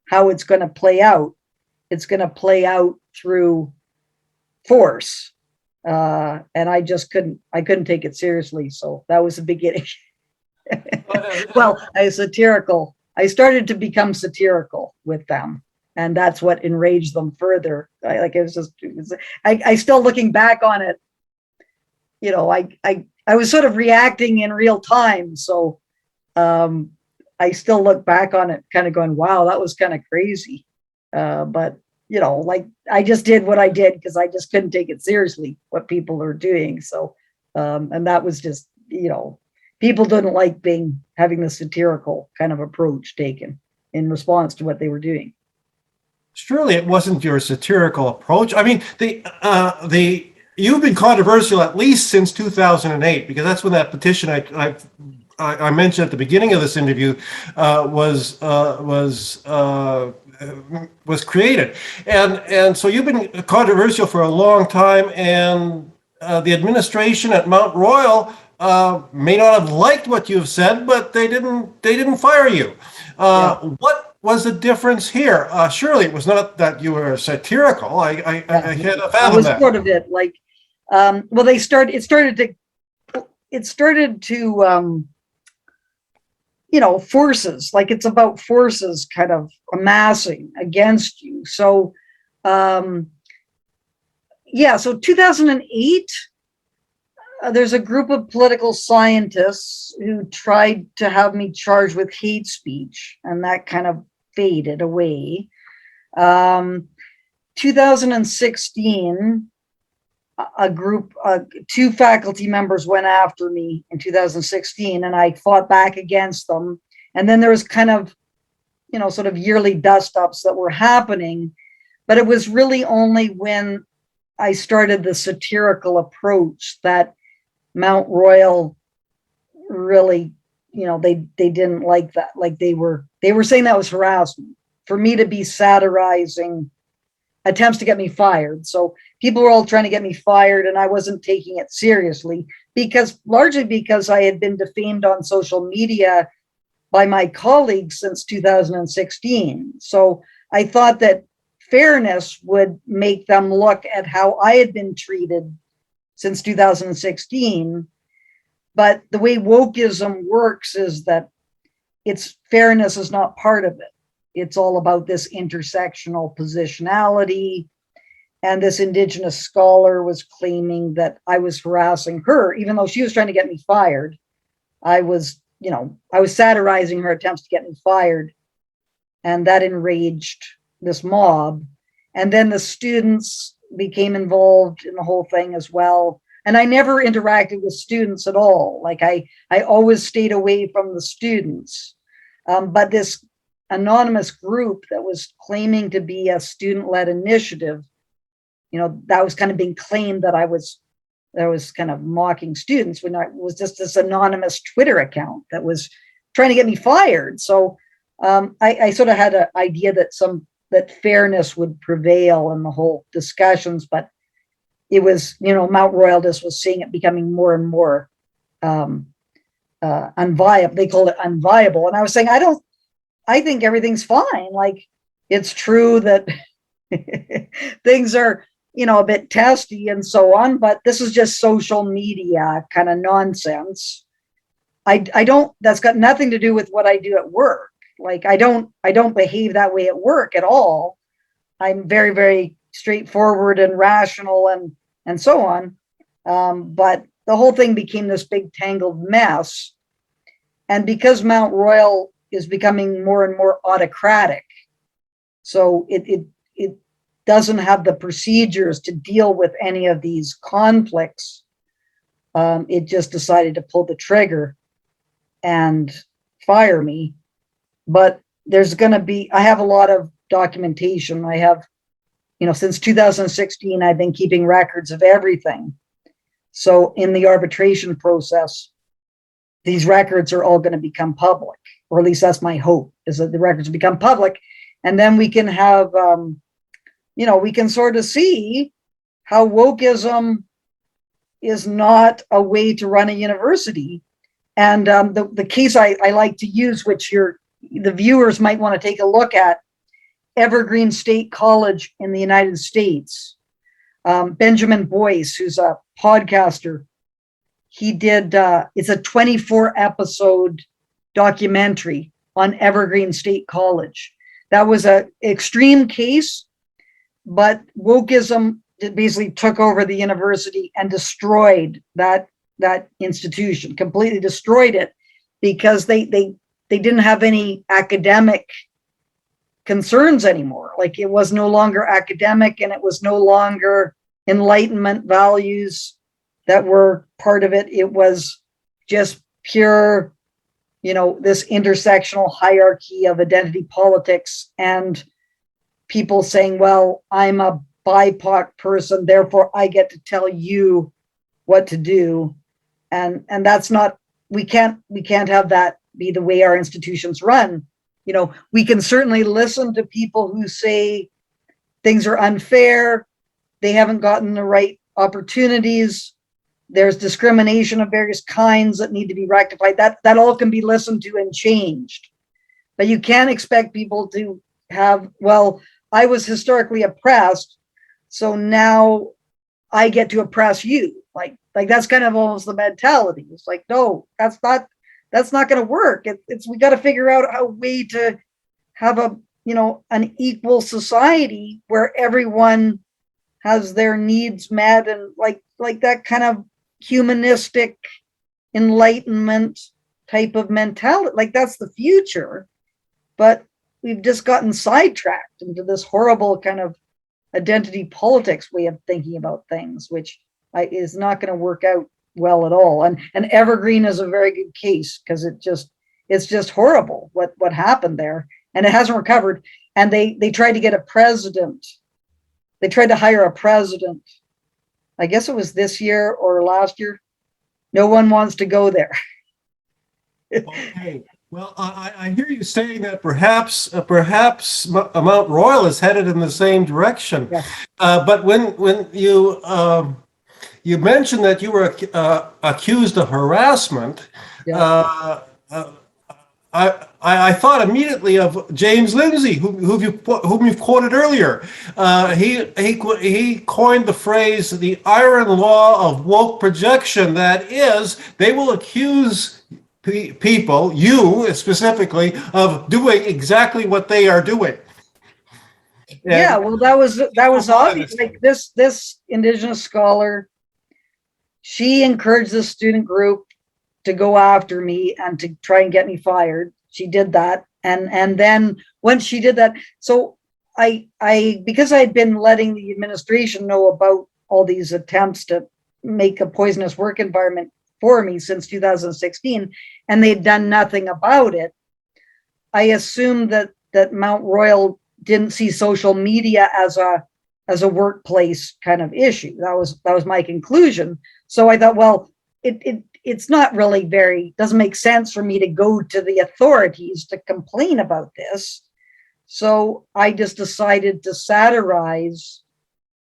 [SPEAKER 2] how it's going to play out. It's going to play out through force. And I just couldn't take it seriously. So that was the beginning. Well, I started to become satirical with them, and that's what enraged them further. I still, looking back on it, I was sort of reacting in real time. So I still look back on it kind of going, wow, that was kind of crazy. But I just did what I did because I just couldn't take it seriously, what people are doing. So, and that was just, people didn't like having the satirical kind of approach taken in response to what they were doing.
[SPEAKER 1] Surely it wasn't your satirical approach. I mean, you've been controversial at least since 2008, because that's when that petition I mentioned at the beginning of this interview was created, and so you've been controversial for a long time, and the administration at Mount Royal may not have liked what you've said, but they didn't fire you. What was the difference here? Surely it was not that you were satirical. I can't fathom
[SPEAKER 2] was
[SPEAKER 1] that.
[SPEAKER 2] Sort of it, like, well, it started to forces, like, it's about forces kind of amassing against you. So, so 2008, there's a group of political scientists who tried to have me charged with hate speech, and that kind of faded away. 2016, two faculty members went after me in 2016, and I fought back against them. And then there was kind of, sort of yearly dust-ups that were happening, but it was really only when I started the satirical approach that Mount Royal really, they didn't like that. Like, they were saying that was harassment for me to be satirizing attempts to get me fired. So people were all trying to get me fired, and I wasn't taking it seriously, largely because I had been defamed on social media by my colleagues since 2016. So I thought that fairness would make them look at how I had been treated since 2016. But the way wokeism works is that fairness is not part of it. It's all about this intersectional positionality. And this Indigenous scholar was claiming that I was harassing her, even though she was trying to get me fired. I was satirizing her attempts to get me fired. And that enraged this mob. And then the students became involved in the whole thing as well. And I never interacted with students at all. Like I always stayed away from the students. But this anonymous group that was claiming to be a student-led initiative, that was kind of being claimed that I was kind of mocking students when it was just this anonymous Twitter account that was trying to get me fired. So I sort of had an idea that fairness would prevail in the whole discussions, but it was, Mount Royalists was seeing it becoming more and more unviable. They called it unviable. And I was saying, I think everything's fine. Like, it's true that things are, a bit testy and so on, but this is just social media kind of nonsense. That's got nothing to do with what I do at work. Like, I don't behave that way at work at all. I'm very, very straightforward and rational and so on. But the whole thing became this big tangled mess. And because Mount Royal is becoming more and more autocratic, so it doesn't have the procedures to deal with any of these conflicts, it just decided to pull the trigger and fire me. But there's going to be, I have a lot of documentation. I have, since 2016, I've been keeping records of everything. So in the arbitration process, these records are all going to become public, or at least that's my hope, is that the records become public. And then we can have, we can sort of see how wokeism is not a way to run a university. And the case I like to use, which the viewers might want to take a look at, Evergreen State College in the United States. Benjamin Boyce, who's a podcaster, he did, it's a 24 episode documentary on Evergreen State College. That was an extreme case, but wokeism basically took over the university and destroyed that institution, completely destroyed it, because they didn't have any academic concerns anymore. Like, it was no longer academic, and it was no longer Enlightenment values that were part of it. It was just pure, this intersectional hierarchy of identity politics, and people saying, well, I'm a BIPOC person, therefore I get to tell you what to do. And that's not, we can't have that be the way our institutions run. We can certainly listen to people who say things are unfair, they haven't gotten the right opportunities, there's discrimination of various kinds that need to be rectified. That all can be listened to and changed. But you can't expect people to have, well, I was historically oppressed, so now I get to oppress you. Like that's kind of almost the mentality. It's like, no, that's not going to work. We got to figure out a way to have an equal society where everyone has their needs met, and like that kind of humanistic Enlightenment type of mentality. Like, that's the future, but we've just gotten sidetracked into this horrible kind of identity politics way of thinking about things, which is not going to work out well at all. And Evergreen is a very good case, because it's just horrible what happened there, and it hasn't recovered. And they tried to get a president. They tried to hire a president. I guess it was this year or last year. No one wants to go there.
[SPEAKER 1] Okay. Well, I hear you saying that perhaps Mount Royal is headed in the same direction.
[SPEAKER 2] Yeah.
[SPEAKER 1] But when you mentioned that you were accused of harassment,
[SPEAKER 2] Yeah.
[SPEAKER 1] I thought immediately of James Lindsay, whom you've quoted earlier. He coined the phrase "the iron law of woke projection." That is, they will accuse people, you specifically, of doing exactly what they are doing.
[SPEAKER 2] Yeah,
[SPEAKER 1] And
[SPEAKER 2] well, that was obvious. Like this Indigenous scholar, she encouraged the student group to go after me and to try and get me fired. She did that, and then once she did that, so I because I had been letting the administration know about all these attempts to make a poisonous work environment for me since 2016, and they'd done nothing about it. I assumed that Mount Royal didn't see social media as a workplace kind of issue. That was my conclusion. So I thought, well, it's not really doesn't make sense for me to go to the authorities to complain about this. So I just decided to satirize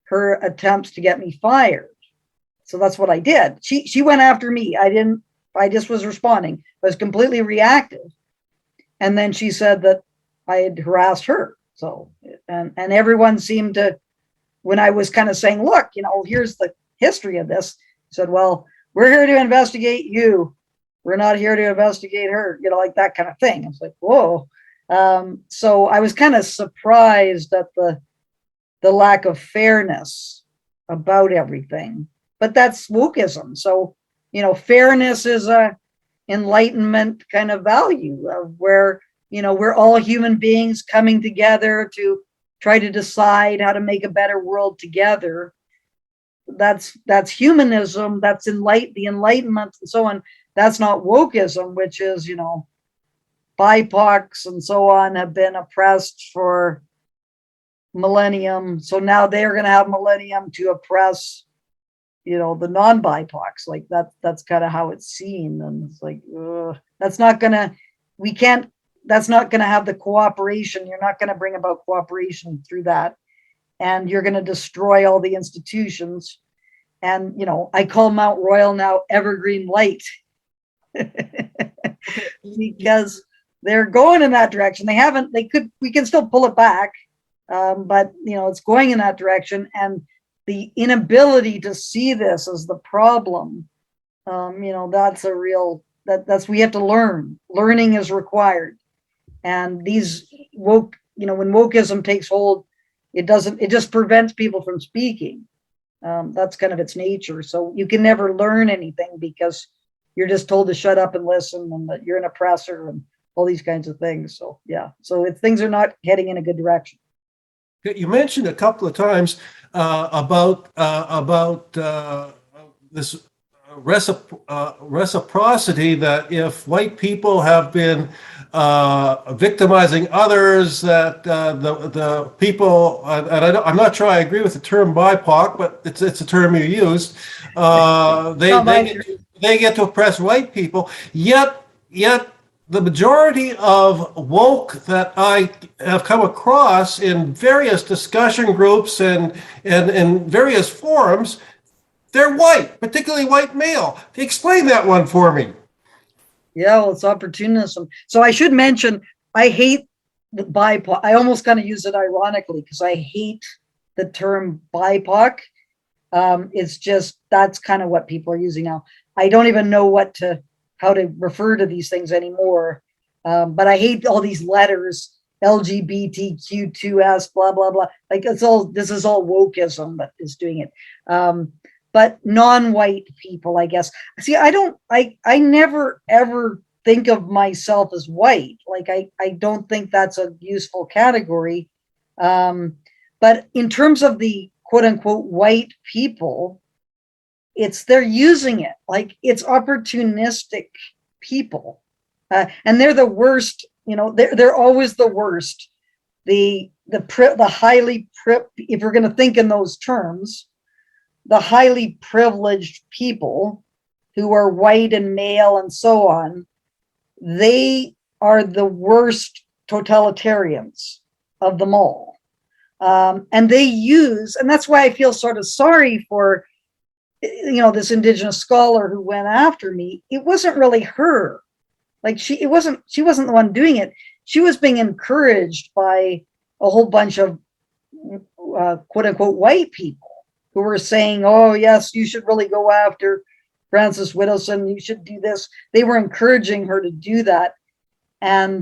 [SPEAKER 2] her attempts to get me fired. So that's what I did. She went after me. I just was responding. I was completely reactive. And then she said that I had harassed her. So, and everyone seemed to, when I was kind of saying, look, here's the history of this, said, well, we're here to investigate you. We're not here to investigate her, like that kind of thing. I was like, whoa. So I was kind of surprised at the lack of fairness about everything. But that's wokeism. So, fairness is a enlightenment kind of value of where, we're all human beings coming together to try to decide how to make a better world together. That's humanism. That's the enlightenment and so on. That's not wokeism, which is, BIPOCs and so on have been oppressed for millennium. So now they're going to have millennium to oppress, the non-BIPOCs. Like that's kind of how it's seen. And it's like, that's not going to have the cooperation. You're not going to bring about cooperation through that. And you're going to destroy all the institutions. And, I call Mount Royal now Evergreen Light because they're going in that direction. We can still pull it back. But, it's going in that direction. And the inability to see this as the problem, that's a real, we have to learn. Learning is required. And these when wokeism takes hold, it just prevents people from speaking. That's kind of its nature. So you can never learn anything because you're just told to shut up and listen and that you're an oppressor and all these kinds of things. So, yeah. So things are not heading in a good direction.
[SPEAKER 1] You mentioned a couple of times about this reciprocity, that if white people have been victimizing others, that the people, and I'm not sure I agree with the term BIPOC, but it's a term you used, they get to oppress white people, yet the majority of woke that I have come across in various discussion groups and in various forums, they're white, particularly white male. Explain that one for me.
[SPEAKER 2] Yeah, well, it's opportunism. So I should mention, I hate the BIPOC. I almost kind of use it ironically because I hate the term BIPOC. It's just, that's kind of what people are using now. I don't even know how to refer to these things anymore. But I hate all these letters, LGBTQ2S, blah, blah, blah. Like this is all wokeism that is doing it. But non-white people, I guess. See, I never ever think of myself as white. Like I don't think that's a useful category. But in terms of the quote unquote white people, they're using it like it's opportunistic people, and they're the worst. They're always the worst. The highly if we're going to think in those terms, the highly privileged people who are white and male and so on, they are the worst totalitarians of them all. And that's why I feel sort of sorry for this Indigenous scholar who went after me. It wasn't really her. Like she wasn't the one doing it. She was being encouraged by a whole bunch of quote unquote white people who were saying, oh yes, you should really go after Frances Widdowson, you should do this. They were encouraging her to do that. And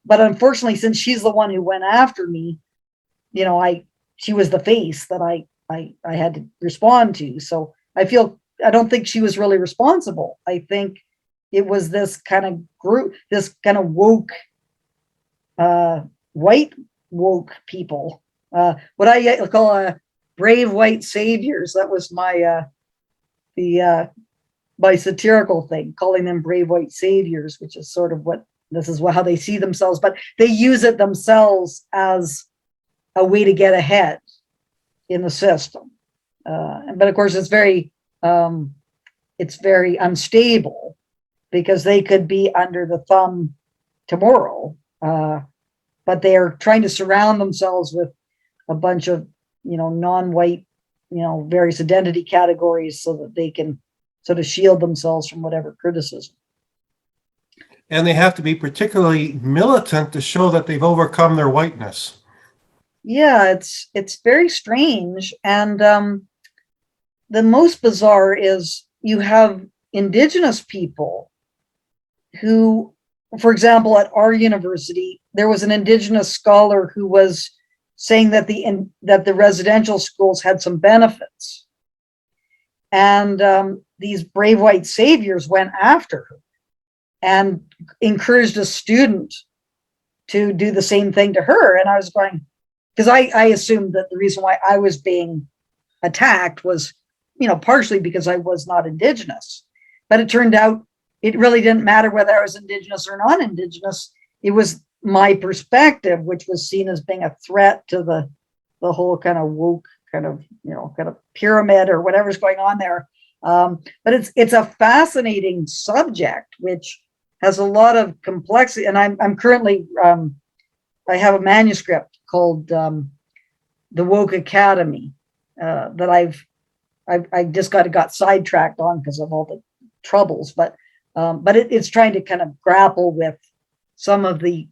[SPEAKER 2] but unfortunately, since she's the one who went after me, you know, she was the face that I had to respond to. So I don't think she was really responsible. I think it was this kind of group, this kind of woke, white woke people, what I call brave white saviors. That was my my satirical thing, calling them brave white saviors, which is sort of how they see themselves, but they use it themselves as a way to get ahead in the system. But of course, it's very unstable because they could be under the thumb tomorrow. But they are trying to surround themselves with a bunch of, non-white, various identity categories so that they can sort of shield themselves from whatever criticism.
[SPEAKER 1] And they have to be particularly militant to show that they've overcome their whiteness.
[SPEAKER 2] Yeah, it's very strange. And the most bizarre is you have Indigenous people who, for example, at our university, there was an Indigenous scholar who was saying that the residential schools had some benefits. And these brave white saviors went after her and encouraged a student to do the same thing to her. And I was going, because I assumed that the reason why I was being attacked was, partially because I was not Indigenous. But it turned out it really didn't matter whether I was Indigenous or non-Indigenous. It was my perspective, which was seen as being a threat to the whole kind of woke kind of pyramid or whatever's going on there. But it's a fascinating subject, which has a lot of complexity. And I'm currently, I have a manuscript called The Woke Academy that I just got sidetracked on because of all the troubles, but it's trying to kind of grapple with some of the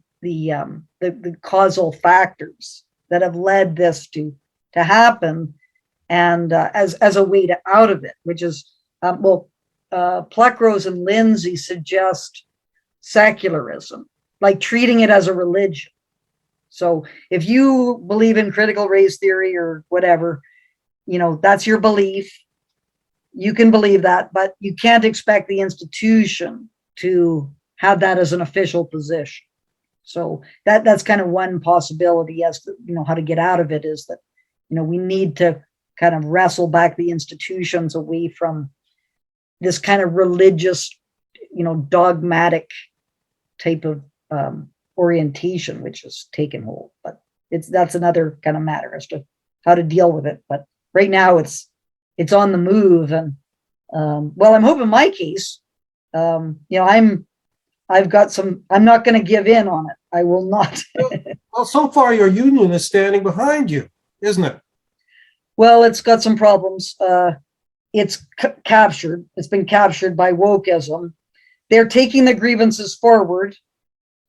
[SPEAKER 2] causal factors that have led this to happen, and as a way to out of it, which is Pluckrose and Lindsay suggest secularism, like treating it as a religion. So if you believe in critical race theory or whatever, that's your belief. You can believe that, but you can't expect the institution to have that as an official position. So that's kind of one possibility as to, how to get out of it, is that, we need to kind of wrestle back the institutions away from this kind of religious, dogmatic type of orientation, which has taken hold. But that's another kind of matter as to how to deal with it. But right now it's on the move. And I'm hoping my case, I'm not going to give in on it. I will not.
[SPEAKER 1] Well, so far your union is standing behind you, isn't it?
[SPEAKER 2] Well, it's got some problems. It's captured. It's been captured by Wokism. They're taking the grievances forward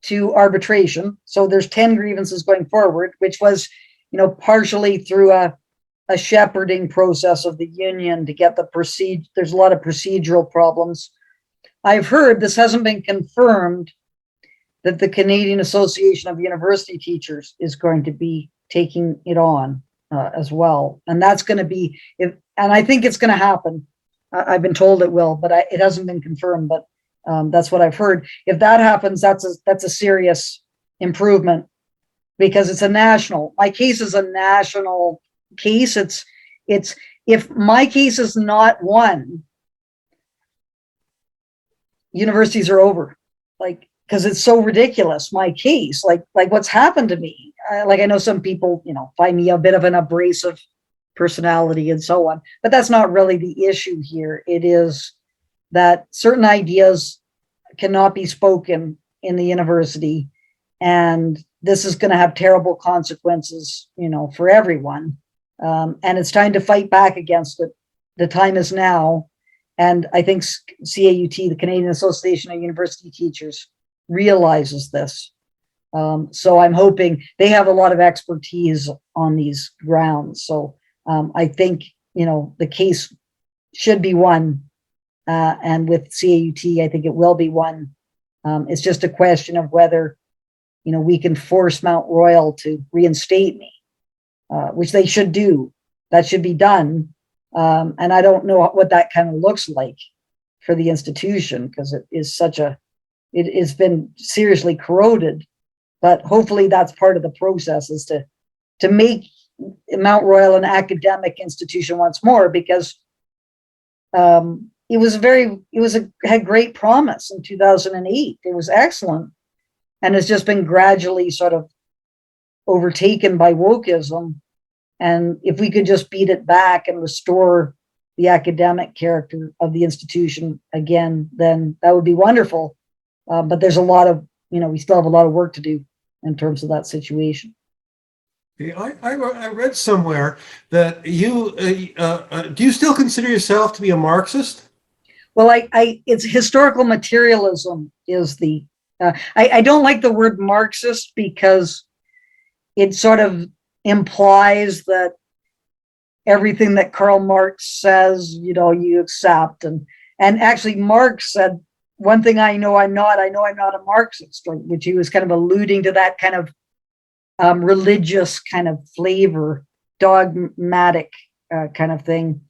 [SPEAKER 2] to arbitration. So there's 10 grievances going forward, which was, partially through a shepherding process of the union to get the procedure. There's a lot of procedural problems. I've heard, this hasn't been confirmed, that the Canadian Association of University Teachers is going to be taking it on as well. And that's going to be, and I think it's going to happen. I've been told it will, but it hasn't been confirmed, but that's what I've heard. If that happens, that's a serious improvement, because it's a national, my case is a national case. It's if my case is not won, universities are over, because it's so ridiculous. My case, like what's happened to me, I know some people, find me a bit of an abrasive personality and so on, but that's not really the issue here. It is that certain ideas cannot be spoken in the university, and this is going to have terrible consequences, for everyone. And it's time to fight back against it. The time is now. And I think CAUT, the Canadian Association of University Teachers, realizes this. So I'm hoping they have a lot of expertise on these grounds. So I think, the case should be won. And with CAUT, I think it will be won. It's just a question of whether, we can force Mount Royal to reinstate me, which they should do. That should be done. And I don't know what that kind of looks like for the institution, because it has been seriously corroded. But hopefully that's part of the process, is to make Mount Royal an academic institution once more, because had great promise in 2008. It was excellent, and it's just been gradually sort of overtaken by Wokism. And if we could just beat it back and restore the academic character of the institution again, then that would be wonderful. But there's a lot of, we still have a lot of work to do in terms of that situation.
[SPEAKER 1] I read somewhere that you do you still consider yourself to be a Marxist?
[SPEAKER 2] Well, it's historical materialism is the, I don't like the word Marxist, because it sort of implies that everything that Karl Marx says, you accept. And actually Marx said, one thing I know I'm not a Marxist, which he was kind of alluding to that kind of religious kind of flavor, dogmatic kind of thing.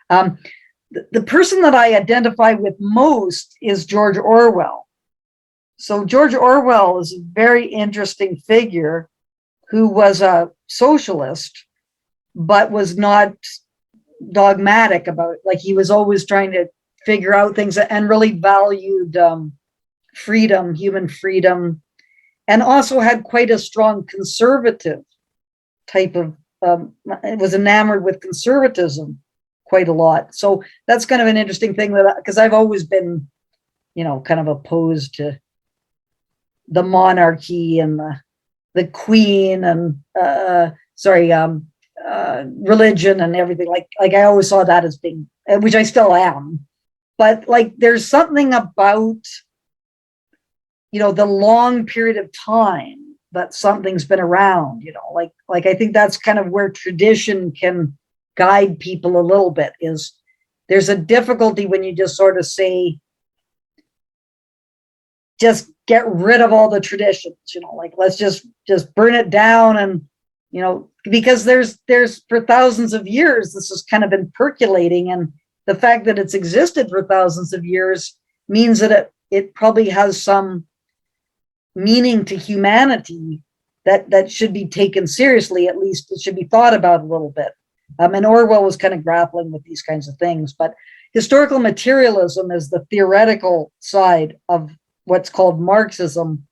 [SPEAKER 2] The person that I identify with most is George Orwell. So George Orwell is a very interesting figure who was a socialist, but was not dogmatic about it. Like, he was always trying to figure out things and really valued freedom, human freedom, and also had quite a strong conservative type of, was enamored with conservatism quite a lot. So that's kind of an interesting thing, that because I've always been, kind of opposed to the monarchy and the queen and religion and everything. Like I always saw that as being, which I still am. But there's something about, the long period of time that something's been around, like I think that's kind of where tradition can guide people a little bit. Is there's a difficulty when you just sort of say, just get rid of all the traditions, let's just burn it down. And, because there's for thousands of years, this has kind of been percolating. And the fact that it's existed for thousands of years means that it probably has some meaning to humanity that should be taken seriously. At least it should be thought about a little bit. And Orwell was kind of grappling with these kinds of things. But historical materialism is the theoretical side of what's called Marxism,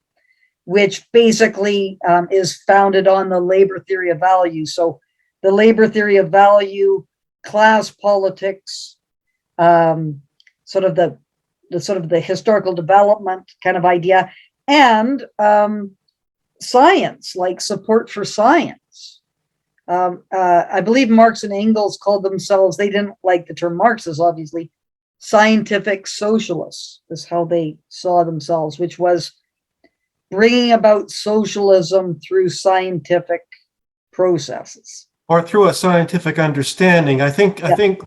[SPEAKER 2] which basically is founded on the labor theory of value. So the labor theory of value, class politics, sort of the historical development kind of idea, and science, like support for science. I believe Marx and Engels called themselves, they didn't like the term Marxists, obviously, scientific socialists is how they saw themselves, which was bringing about socialism through scientific processes.
[SPEAKER 1] Or through a scientific understanding. I think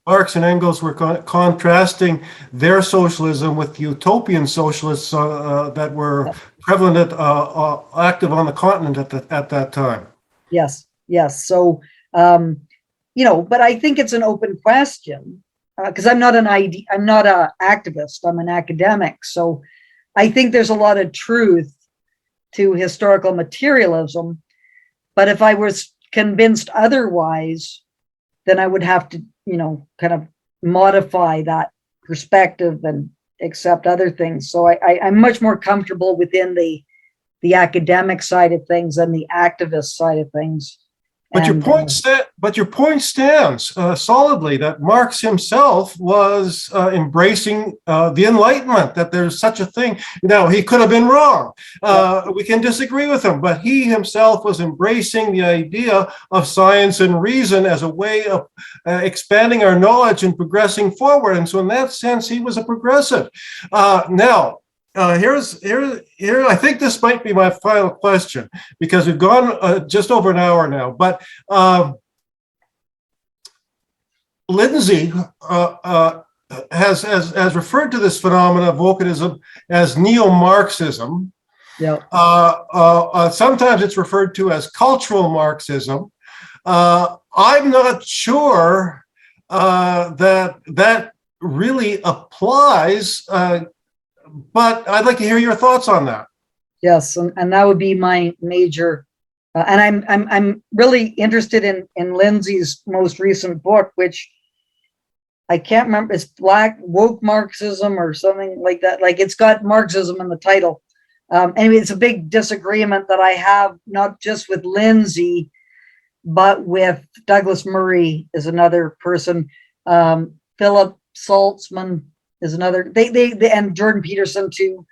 [SPEAKER 1] Marx and Engels were contrasting their socialism with utopian socialists that were prevalent, active on the continent at that time.
[SPEAKER 2] Yes. So, but I think it's an open question, because I'm not an activist. I'm an academic. So I think there's a lot of truth to historical materialism. But if I was convinced otherwise, then I would have to, kind of modify that perspective and accept other things. So I'm much more comfortable within the academic side of things than the activist side of things.
[SPEAKER 1] But your point stands solidly that Marx himself was embracing the Enlightenment, that there's such a thing. Now, he could have been wrong. We can disagree with him, but he himself was embracing the idea of science and reason as a way of expanding our knowledge and progressing forward. And so in that sense, he was a progressive. Now, here. I think this might be my final question because we've gone just over an hour now. But Lindsay has referred to this phenomenon of wokeism as neo-Marxism.
[SPEAKER 2] Yeah.
[SPEAKER 1] Sometimes it's referred to as cultural Marxism. I'm not sure that really applies, but I'd like to hear your thoughts on that.
[SPEAKER 2] Yes, and that would be my major. And I'm really interested in Lindsay's most recent book, which I can't remember. It's Black Woke Marxism or something like that. Like it's got Marxism in the title. Anyway, it's a big disagreement that I have, not just with Lindsay, but with Douglas Murray is another person. Philip Saltzman is another. They and Jordan Peterson too.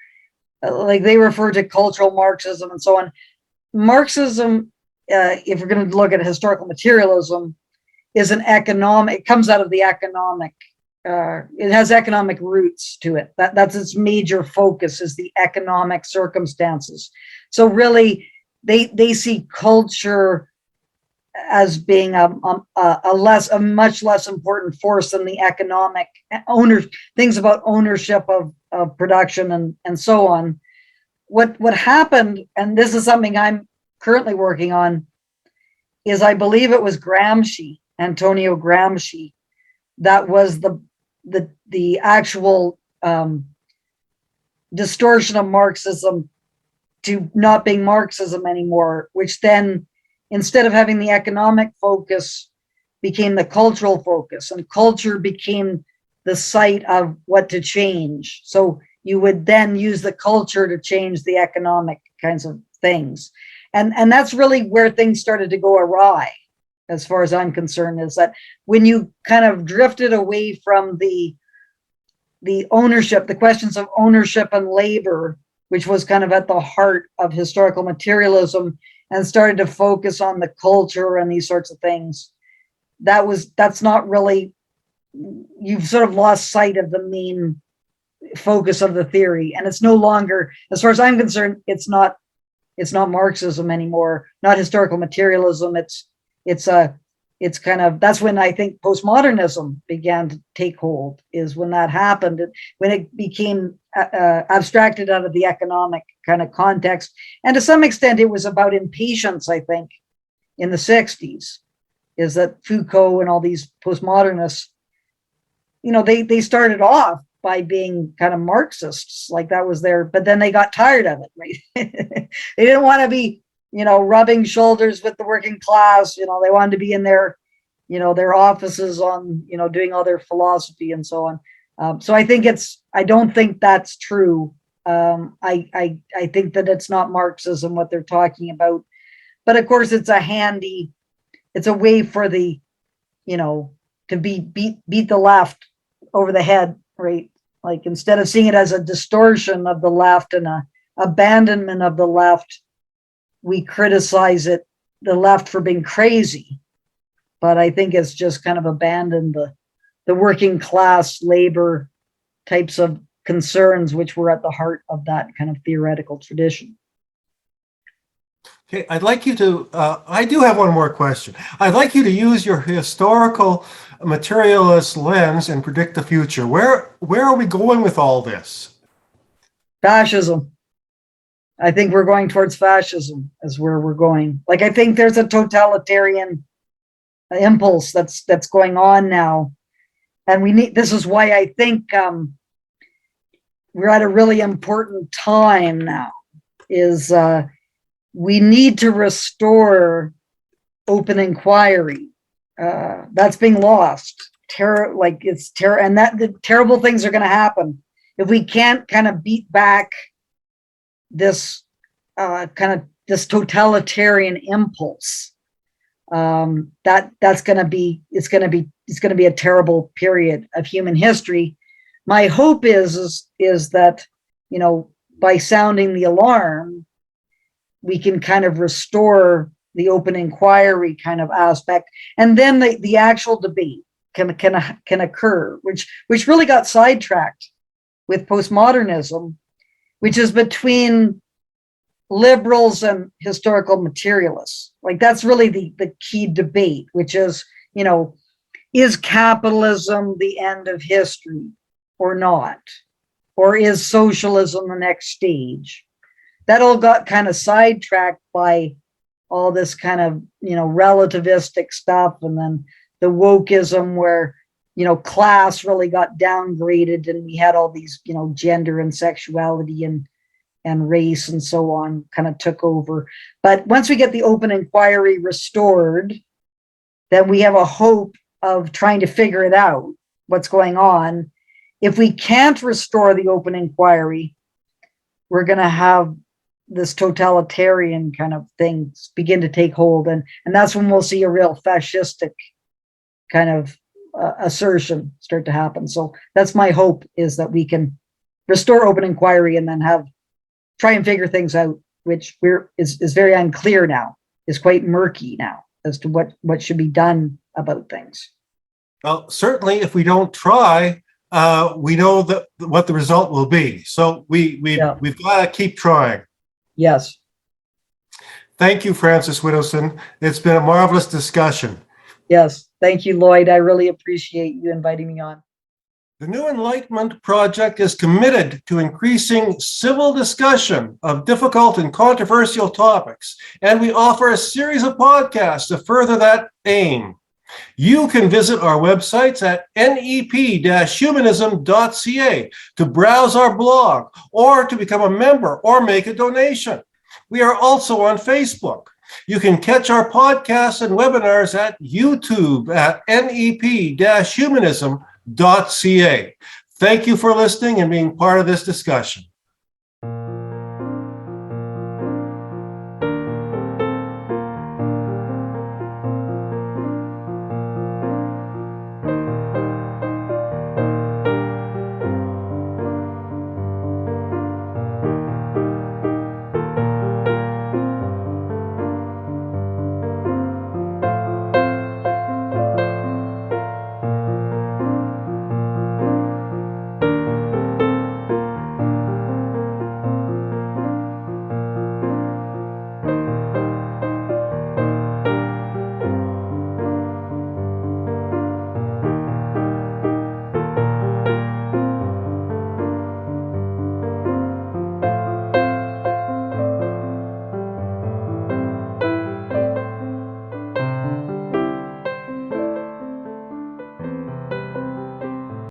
[SPEAKER 2] Like they refer to cultural Marxism and so on. Marxism, if we're going to look at historical materialism, is an economic. It comes out of the economic. It has economic roots to it. That's its major focus is the economic circumstances. So really, they see culture as being a much less important force than the economic things about ownership of production and so on. What happened, and this is something I'm currently working on, is I believe it was Antonio Gramsci, that was the actual distortion of Marxism to not being Marxism anymore, which then, instead of having the economic focus, became the cultural focus, and culture became the site of what to change. So you would then use the culture to change the economic kinds of things. And that's really where things started to go awry, as far as I'm concerned, is that when you kind of drifted away from the ownership, the questions of ownership and labor, which was kind of at the heart of historical materialism, and started to focus on the culture and these sorts of things, that's not really, you've sort of lost sight of the main focus of the theory. And it's no longer, as far as I'm concerned, it's not Marxism anymore, not historical materialism. It's kind of, that's when I think postmodernism began to take hold, is when that happened, when it became abstracted out of the economic kind of context. And to some extent, it was about impatience, I think, in the 60s, is that Foucault and all these postmodernists, they started off by being kind of Marxists, like that was their, but then they got tired of it, right? They didn't want to be, rubbing shoulders with the working class. They wanted to be in their, their offices on, doing all their philosophy and so on. So I think I don't think that's true. I think that it's not Marxism, what they're talking about. But of course, it's a way for the, to beat the left over the head, right? Like instead of seeing it as a distortion of the left and a abandonment of the left, we criticize the left for being crazy. But I think it's just kind of abandoned the working class labor types of concerns, which were at the heart of that kind of theoretical tradition.
[SPEAKER 1] Okay, I'd like you to, I do have one more question. I'd like you to use your historical materialist lens and predict the future. Where are we going with all this?
[SPEAKER 2] Fascism. I think we're going towards fascism is where we're going. Like, I think there's a totalitarian impulse that's going on now. And this is why I think we're at a really important time now, is we need to restore open inquiry. That's being lost. Terror, and that the terrible things are going to happen if we can't kind of beat back this this totalitarian impulse. That's going to be, it's going to be a terrible period of human history. My hope is that, by sounding the alarm, we can kind of restore the open inquiry kind of aspect, and then the actual debate can occur, which really got sidetracked with postmodernism, which is between liberals and historical materialists. Like that's really the key debate, which is, is capitalism the end of history or not? Or is socialism the next stage? That all got kind of sidetracked by all this kind of, relativistic stuff. And then the Wokism where, class really got downgraded and we had all these, gender and sexuality and race and so on kind of took over. But once we get the open inquiry restored, then we have a hope of trying to figure it out, what's going on. If we can't restore the open inquiry, we're going to have this totalitarian kind of thing begin to take hold. And that's when we'll see a real fascistic kind of assertion start to happen. So that's my hope, is that we can restore open inquiry and then try and figure things out, which is very unclear now, is quite murky now as to what should be done about things.
[SPEAKER 1] Well, certainly if we don't try, we know what the result will be. So we've got to keep trying.
[SPEAKER 2] Yes.
[SPEAKER 1] Thank you, Frances Widdowson. It's been a marvelous discussion.
[SPEAKER 2] Yes. Thank you, Lloyd. I really appreciate you inviting me on.
[SPEAKER 1] The New-enlightenment project is committed to increasing civil discussion of difficult and controversial topics, and we offer a series of podcasts to further that aim. You can visit our websites at nep-humanism.ca to browse our blog or to become a member or make a donation. We are also on Facebook. You can catch our podcasts and webinars at YouTube at nep-humanism.ca. Thank you for listening and being part of this discussion.